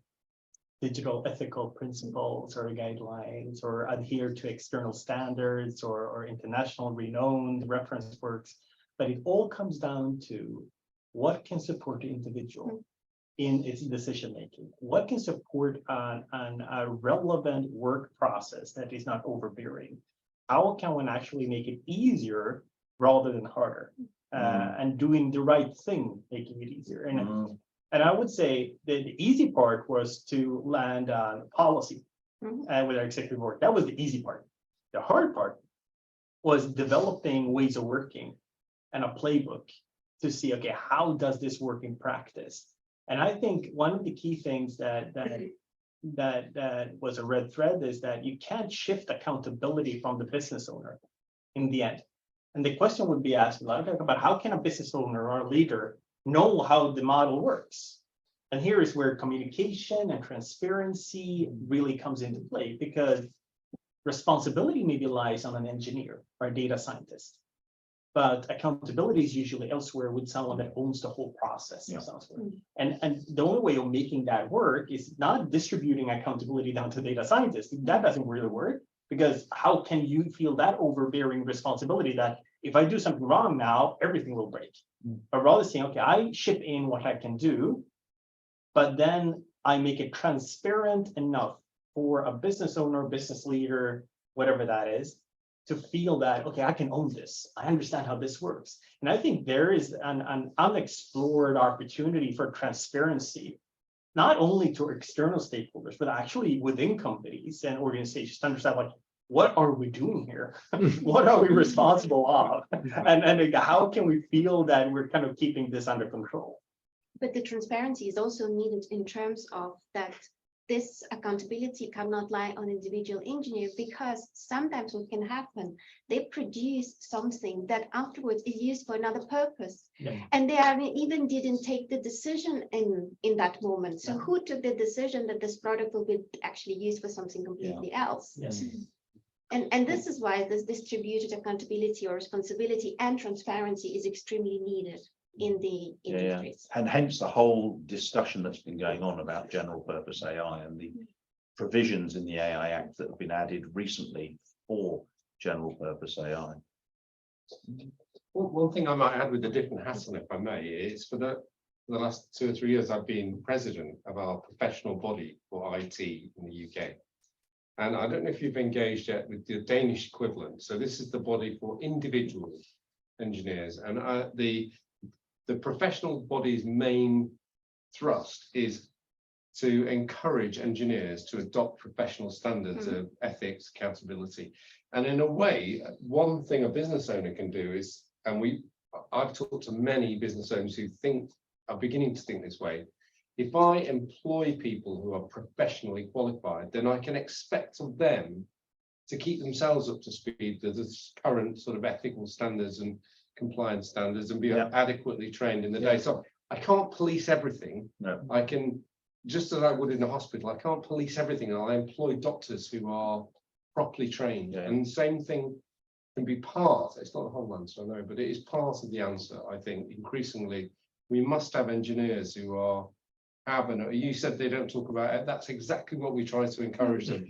digital ethical principles or guidelines or adhere to external standards or international renowned reference works, but it all comes down to what can support the individual in its decision making, what can support a relevant work process that is not overbearing, how can one actually make it easier rather than harder, and doing the right thing, making it easier. And I would say that the easy part was to land on policy and with our executive board. That was the easy part. The hard part was developing ways of working and a playbook to see, okay, how does this work in practice? And I think one of the key things that was a red thread is that you can't shift accountability from the business owner in the end. And the question would be asked a lot about how can a business owner or a leader know how the model works? And here is where communication and transparency really comes into play, because responsibility maybe lies on an engineer or a data scientist, but accountability is usually elsewhere with someone that owns the whole process. Yeah. And the only way of making that work is not distributing accountability down to data scientists. That doesn't really work, because how can you feel that overbearing responsibility that if I do something wrong now, everything will break? But rather saying, okay, I ship in what I can do, but then I make it transparent enough for a business owner, business leader, whatever that is, to feel that, okay, I can own this. I understand how this works. And I think there is an unexplored opportunity for transparency, not only to external stakeholders, but actually within companies and organizations to understand, like, what are we doing here? What are we responsible of? And how can we feel that we're kind of keeping this under control? But the transparency is also needed in terms of that this accountability cannot lie on individual engineer, because sometimes what can happen, they produce something that afterwards is used for another purpose. Yeah. And they even didn't take the decision in that moment. So who took the decision that this product will be actually used for something completely else? Yes. And this is why this distributed accountability or responsibility and transparency is extremely needed in the industries. And hence the whole discussion that's been going on about general purpose AI and the provisions in the AI Act that have been added recently for general purpose AI. One thing I might add with a different hat on, if I may, is for the last 2 or 3 years, I've been president of our professional body for IT in the UK. And I don't know if you've engaged yet with the Danish equivalent. So this is the body for individual engineers, and the professional body's main thrust is to encourage engineers to adopt professional standards of ethics, accountability. And in a way, one thing a business owner can do is, and I've talked to many business owners who are beginning to think this way. If I employ people who are professionally qualified, then I can expect of them to keep themselves up to speed with the current sort of ethical standards and compliance standards and be adequately trained in the day. So I can't police everything. No. I can, just as I would in a hospital, I can't police everything. I employ doctors who are properly trained. And the same thing can be part, it's not the whole answer, I know, but it is part of the answer. I think increasingly we must have engineers who you said they don't talk about it. That's exactly what we try to encourage them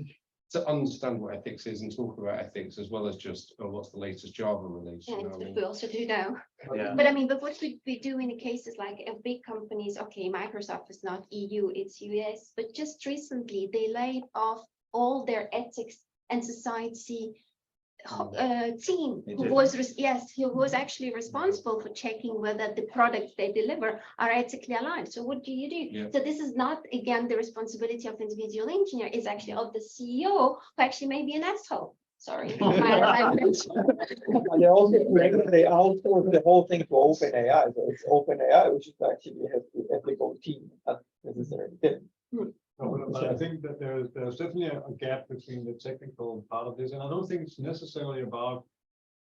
to understand what ethics is and talk about ethics, as well as just what's the latest Java release. Yeah, You know what I mean? we also do now. Yeah. But what we do in the cases like big companies, okay, Microsoft is not EU, it's US, but just recently they laid off all their ethics and society team who was actually responsible for checking whether the products they deliver are ethically aligned. So what do you do? Yeah. So this is not, again, the responsibility of individual engineer, it's actually of the CEO, who actually may be an asshole. Sorry. They also outsource the whole thing to OpenAI. So it's OpenAI, which is actually has the ethical team, not necessarily them. No, but I think that there's definitely a gap between the technical part of this, and I don't think it's necessarily about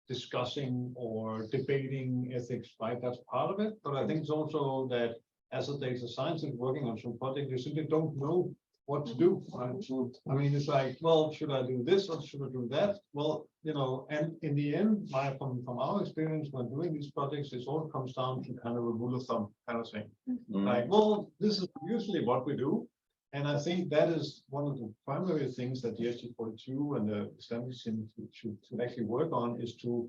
discussing or debating ethics, right? That's part of it, but I think it's also that as a data scientist working on some project, you simply don't know what to do, right? So, I mean, it's like, well, should I do this or should I do that? Well, and in the end, from our experience when doing these projects, it all comes down to kind of a rule of thumb kind of thing. Like, well, this is usually what we do. And I think that is one of the primary things that the SG42 and the standards should actually work on, is to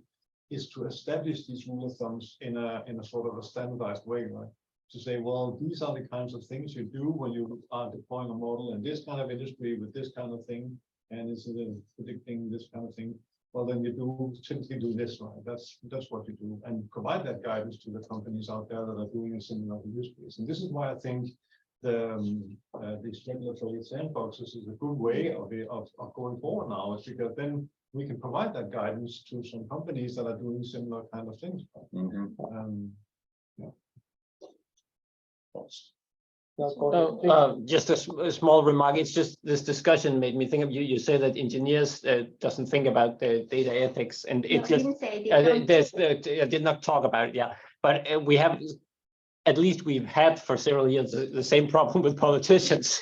establish these rule of thumbs in a sort of a standardized way, right? To say, well, these are the kinds of things you do when you are deploying a model in this kind of industry with this kind of thing, and is it predicting this kind of thing? Well, then you simply do this, right? That's what you do, and provide that guidance to the companies out there that are doing a similar use case. And this is why I think these regulatory sandboxes is a good way of going forward now, is because then we can provide that guidance to some companies that are doing similar kind of things. Just a small remark. It's just this discussion made me think of you. You say that engineers doesn't think about the data ethics, and it's just I did not talk about it. Yeah, but we have at least we've had for several years the same problem with politicians.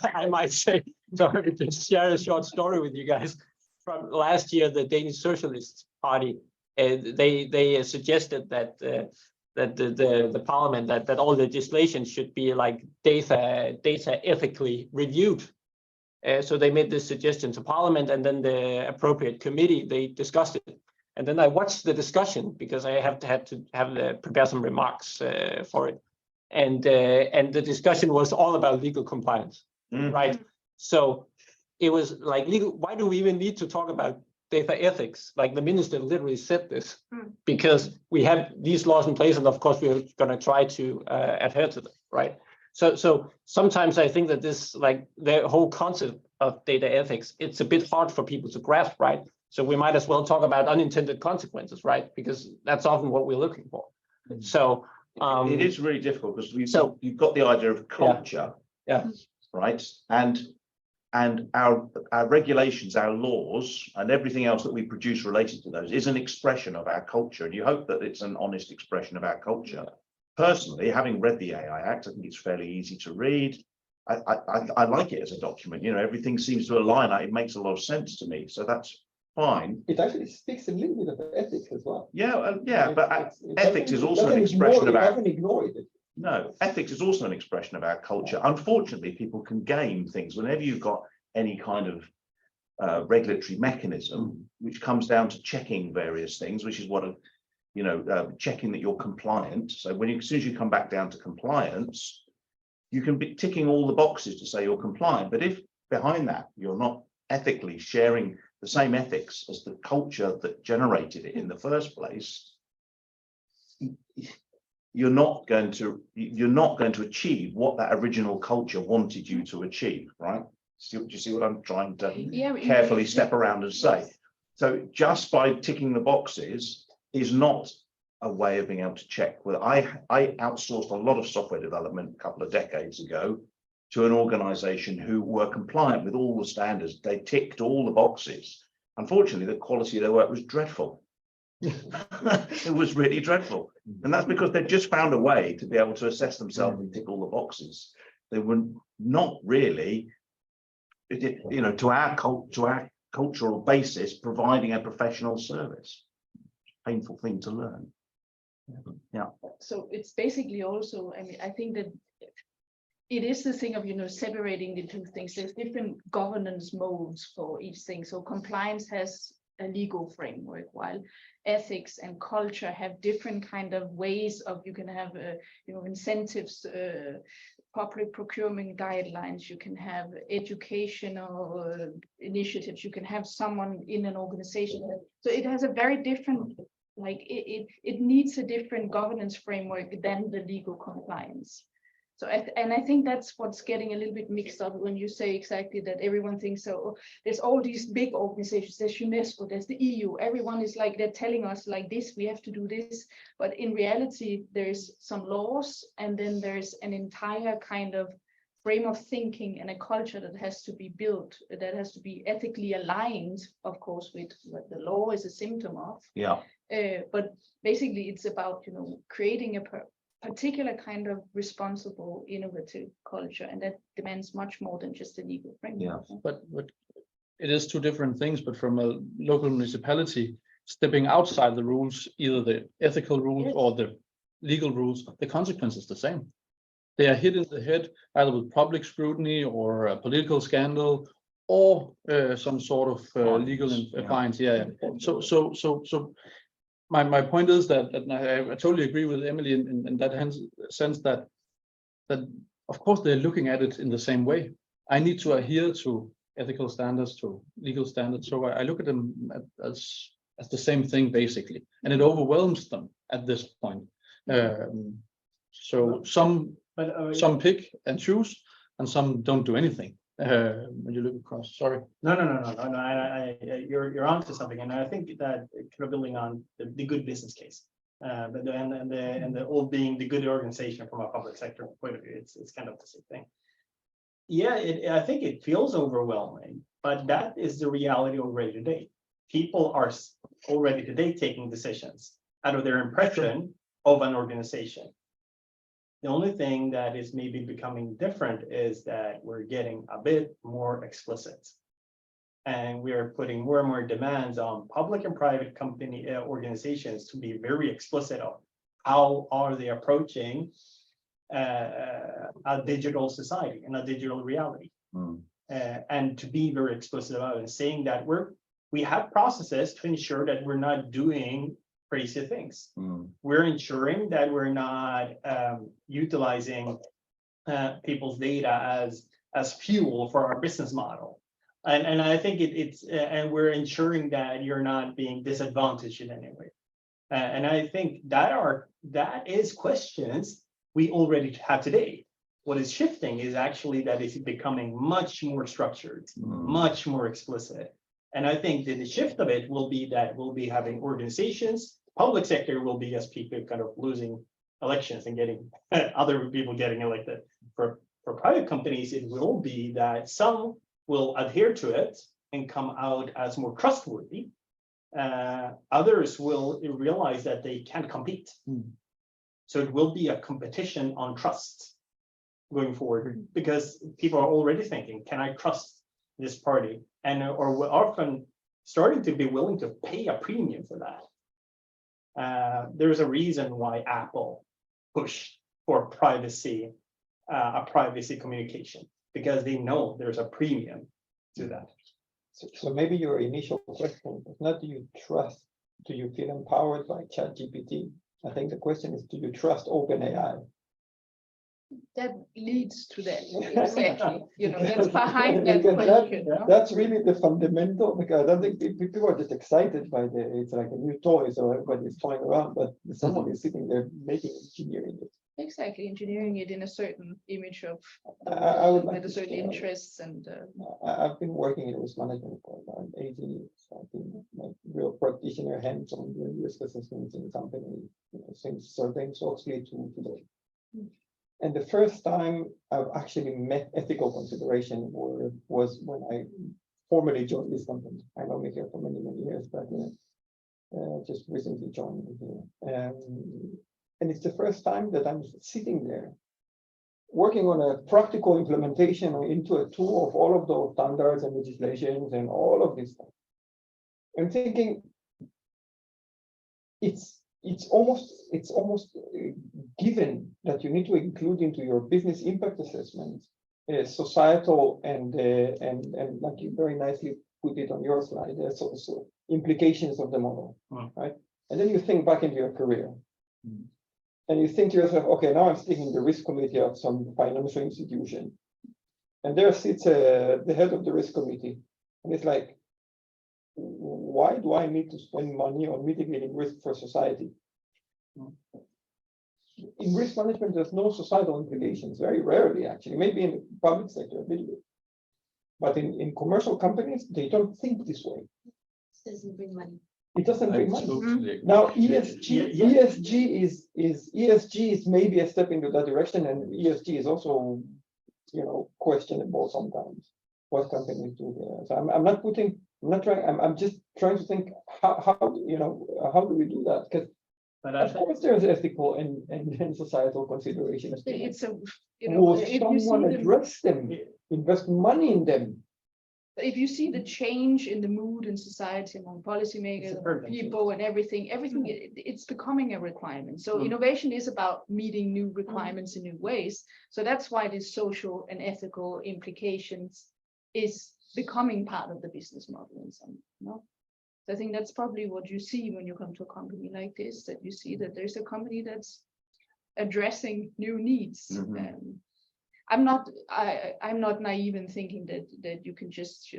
I might say. So I will just share a short story with you guys. From last year, the Danish Socialist Party, they suggested that the parliament that all legislation should be like data ethically reviewed. So they made this suggestion to parliament, and then the appropriate committee, they discussed it. And then I watched the discussion because I had to prepare some remarks for it. And the discussion was all about legal compliance, right? So it was like legal. Why do we even need to talk about data ethics? Like the minister literally said this, because we have these laws in place, and of course we're going to try to adhere to them, right? So sometimes I think that this, like the whole concept of data ethics, it's a bit hard for people to grasp, right? So we might as well talk about unintended consequences, right? Because that's often what we're looking for. So it is really difficult because you've got the idea of culture, right? And our regulations, our laws, and everything else that we produce related to those is an expression of our culture. And you hope that it's an honest expression of our culture. Personally, having read the AI Act, I think it's fairly easy to read. I like it as a document. You know, everything seems to align. It makes a lot of sense to me. So that's fine. It actually speaks a little bit of ethics as well. But ethics is also an expression of our. It doesn't ignore it. No, ethics is also an expression of our culture. Unfortunately, people can game things whenever you've got any kind of regulatory mechanism, which comes down to checking various things, which is what checking that you're compliant. So as soon as you come back down to compliance, you can be ticking all the boxes to say you're compliant. But if behind that you're not ethically sharing the same ethics as the culture that generated it in the first place, you're not going to achieve what that original culture wanted you to achieve, right? Do you see what I'm trying to carefully step around and say? So just by ticking the boxes is not a way of being able to check. Well, I outsourced a lot of software development a couple of decades ago to an organization who were compliant with all the standards. They ticked all the boxes. Unfortunately, the quality of their work was dreadful. It was really dreadful. And that's because they just found a way to be able to assess themselves and tick all the boxes. They were not really, to our cultural basis, providing a professional service. Painful thing to learn. Yeah. So it's basically also, I mean, I think that it is the thing of, separating the two things. There's different governance modes for each thing. So compliance has a legal framework, while ethics and culture have different kind of ways of, you can have, incentives, public procurement guidelines, you can have educational initiatives, you can have someone in an organization. So it has a very different, it needs a different governance framework than the legal compliance. So, and I think that's what's getting a little bit mixed up when you say exactly that everyone thinks so. There's all these big organizations, there's UNESCO, there's the EU, everyone is like, they're telling us like this, we have to do this. But in reality, there's some laws, and then there's an entire kind of frame of thinking and a culture that has to be built, that has to be ethically aligned, of course, with what the law is a symptom of. Yeah. But basically, it's about, creating a particular kind of responsible, innovative culture, and that demands much more than just a legal framework. Yeah. But it is two different things. But from a local municipality stepping outside the rules, either the ethical rules or the legal rules, the consequence is the same. They are hit in the head either with public scrutiny or a political scandal or some sort of legal fines. Yeah. So my point is that I totally agree with Emily in that sense that of course they're looking at it in the same way. I need to adhere to ethical standards, to legal standards. So I look at them as the same thing basically, and it overwhelms them at this point. So some pick and choose, and some don't do anything. When you look across, sorry. No. You're onto something, and I think that kind of building on the good business case, and the old being the good organization from a public sector point of view. It's kind of the same thing. Yeah, I think it feels overwhelming, but that is the reality already today. People are already today taking decisions out of their impression of an organization. The only thing that is maybe becoming different is that we're getting a bit more explicit. And we are putting more and more demands on public and private company organizations to be very explicit of how are they approaching a digital society and a digital reality. And to be very explicit about it and saying that we have processes to ensure that we're not doing crazy things. We're ensuring that we're not utilizing people's data as fuel for our business model. And I think and we're ensuring that you're not being disadvantaged in any way. And I think that is questions we already have today. What is shifting is actually that it's becoming much more structured, much more explicit. And I think that the shift of it will be that we'll be having organizations, public sector will be as people kind of losing elections and getting other people getting elected. For private companies, it will be that some will adhere to it and come out as more trustworthy. Others will realize that they can't compete. So it will be a competition on trust going forward, because people are already thinking, can I trust this party? Or we're often starting to be willing to pay a premium for that. There's a reason why Apple pushed for privacy, a privacy communication, because they know there's a premium to that. So maybe your initial question is not, do you trust, do you feel empowered by ChatGPT? I think the question is, do you trust OpenAI? That leads to that, exactly. That's behind that Because question. that's really the fundamental, because I don't think people are just excited by it's like a new toy, so everybody's toying around, but someone is sitting there making engineering it. Exactly, engineering it in a certain image of I would like with a to certain say, interests and. I've been working in risk management for around 18 years. I've been a real practitioner, hands-on doing risk assessments in companies, since Sarbanes-Oxley to today. And the first time I've actually met ethical consideration was when I formally joined this company. I'm only here for many, many years, but just recently joined here. And it's the first time that I'm sitting there working on a practical implementation into a tool of all of those standards and legislations and all of this stuff. I'm thinking it's almost given that you need to include into your business impact assessment societal and like you very nicely put it on your slide, so implications of the model, right? And then you think back into your career. And you think to yourself, okay, now I'm sitting in the risk committee of some financial institution. And there sits the head of the risk committee. And it's like, why do I need to spend money on mitigating risk for society? In risk management, there's no societal implications, very rarely actually, maybe in the public sector a little bit. But in commercial companies, they don't think this way. It doesn't bring money. It doesn't bring money. Totally. Now ESG is maybe a step into that direction, and ESG is also, questionable sometimes what companies do there. So I'm just trying to think how do we do that? Because of course there's ethical and societal considerations. It's Will if you someone see address them, invest money in them? if you see the change in the mood in society among policymakers, people and everything, it's becoming a requirement. So innovation is about meeting new requirements in new ways. So that's why this social and ethical implications is becoming part of the business model in some, So I think that's probably what you see when you come to a company like this, that you see that there's a company that's addressing new needs. I'm not naive in thinking that you can just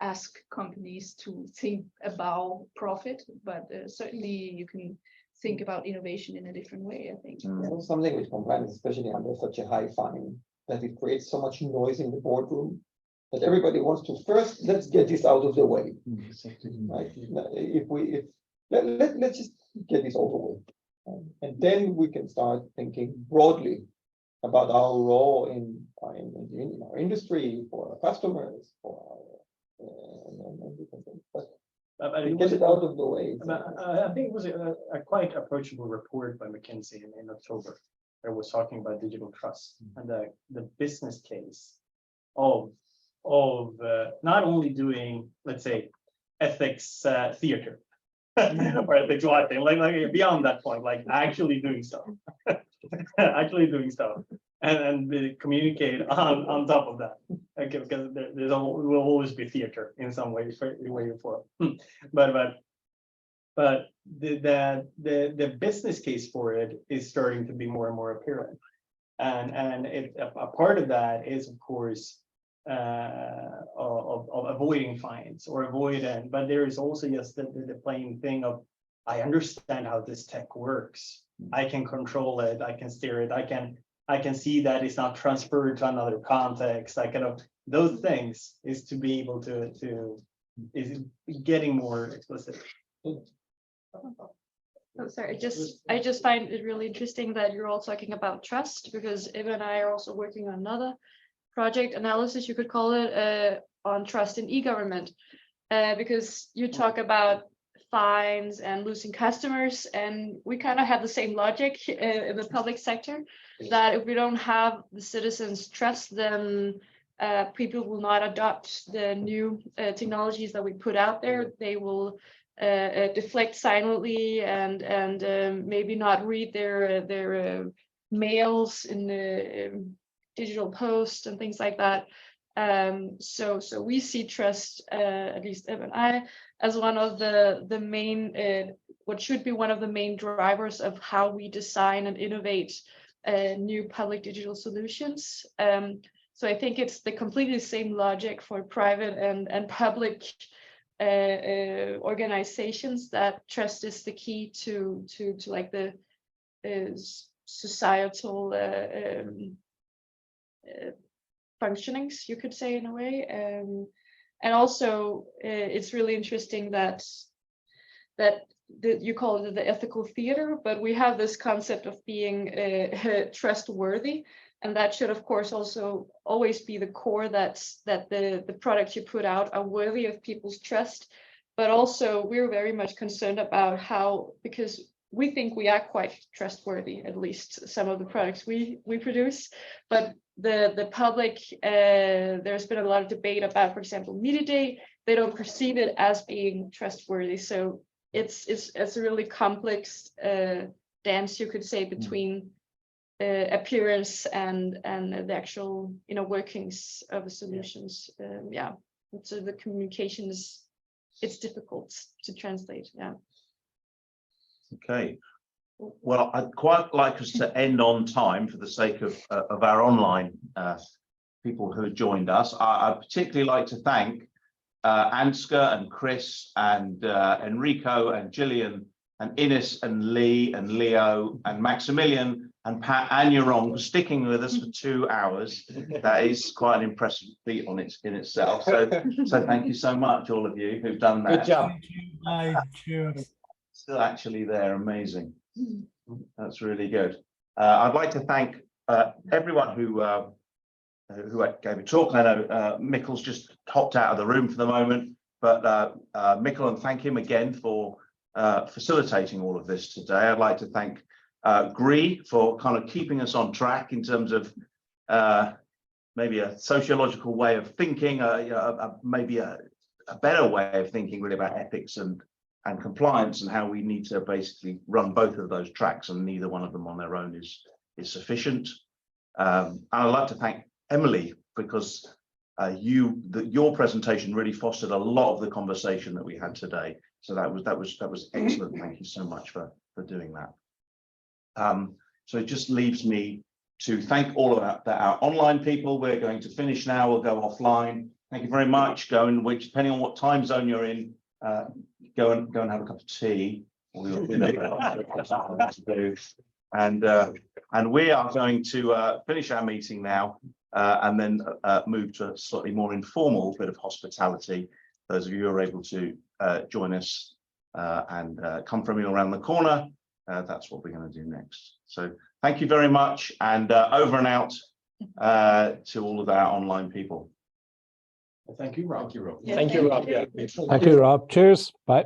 ask companies to think about profit, but certainly you can think about innovation in a different way, I think. There's something with compliance, especially under such a high fine, that it creates so much noise in the boardroom that everybody wants to first, let's get this out of the way. Right? Let's just get this over with, and then we can start thinking broadly about our role in our industry, for our customers, for our different things. But get it out of the way. I think it was a quite approachable report by McKinsey in October. that was talking about digital trust and the business case of not only doing, let's say, ethics theater or ethics writing, like beyond that point, like actually doing stuff, and communicate on top of that. Okay, because will always be theater in some way, or form. But the business case for it is starting to be more and more apparent, and a part of that is, of course, of avoiding fines or avoiding, but there is also just the plain thing of, I understand how this tech works. I can control it. I can steer it. I can see that it's not transferred to another context. I kind of, those things is to be able to is getting more explicit. Oh, sorry, I just find it really interesting that you're all talking about trust, because Eva and I are also working on another project analysis, you could call it, on trust in e-government, because you talk about fines and losing customers, and we kind of have the same logic in the public sector, that if we don't have the citizens' trust, then people will not adopt the new technologies that we put out there. They will deflect silently and maybe not read their mails in the digital post and things like that. So we see trust, at least Eva and I, as one of the main, what should be one of the main drivers of how we design and innovate new public digital solutions. So I think it's the completely same logic for private and public organizations, that trust is the key to like the societal functionings, you could say, in a way. And also it's really interesting that you call it the ethical theater, but we have this concept of being trustworthy, and that should of course also always be the core, that the products you put out are worthy of people's trust. But also we're very much concerned about how, because we think we are quite trustworthy, at least some of the products we produce, but the public, there's been a lot of debate about, for example, Media, they don't perceive it as being trustworthy. So it's a really complex dance, you could say, between appearance and the actual workings of the solutions. Yeah, so the communication it's difficult to translate. Yeah. Okay. Well, I'd quite like us to end on time for the sake of our online people who have joined us. I'd particularly like to thank Ansgar and Chris and Enrico and Gillian and Ines and Lee and Leo and Maximilian and Pat and Yaron for sticking with us for 2 hours. That is quite an impressive feat in itself. So thank you so much, all of you who've done that. Good job. Still actually there, amazing. That's really good. I'd like to thank everyone who gave a talk. I know Mikkel's just hopped out of the room for the moment, but Mikkel, and thank him again for facilitating all of this today. I'd like to thank Gree for kind of keeping us on track in terms of maybe a sociological way of thinking, maybe a better way of thinking really about ethics and compliance, and how we need to basically run both of those tracks, and neither one of them on their own is sufficient. And I'd like to thank Emily, because your presentation really fostered a lot of the conversation that we had today. So that was excellent. Thank you so much for doing that. So it just leaves me to thank all of our online people. We're going to finish now. We'll go offline. Thank you very much. Depending on what time zone you're in, go and have a cup of tea. And we are going to finish our meeting now, and then move to a slightly more informal bit of hospitality. Those of you who are able to join us and come from around the corner, that's what we're going to do next. So thank you very much, and over and out to all of our online people. Thank you, Rob. Thank you, Rob. Yeah. Thank you, Rob. Cheers. Bye.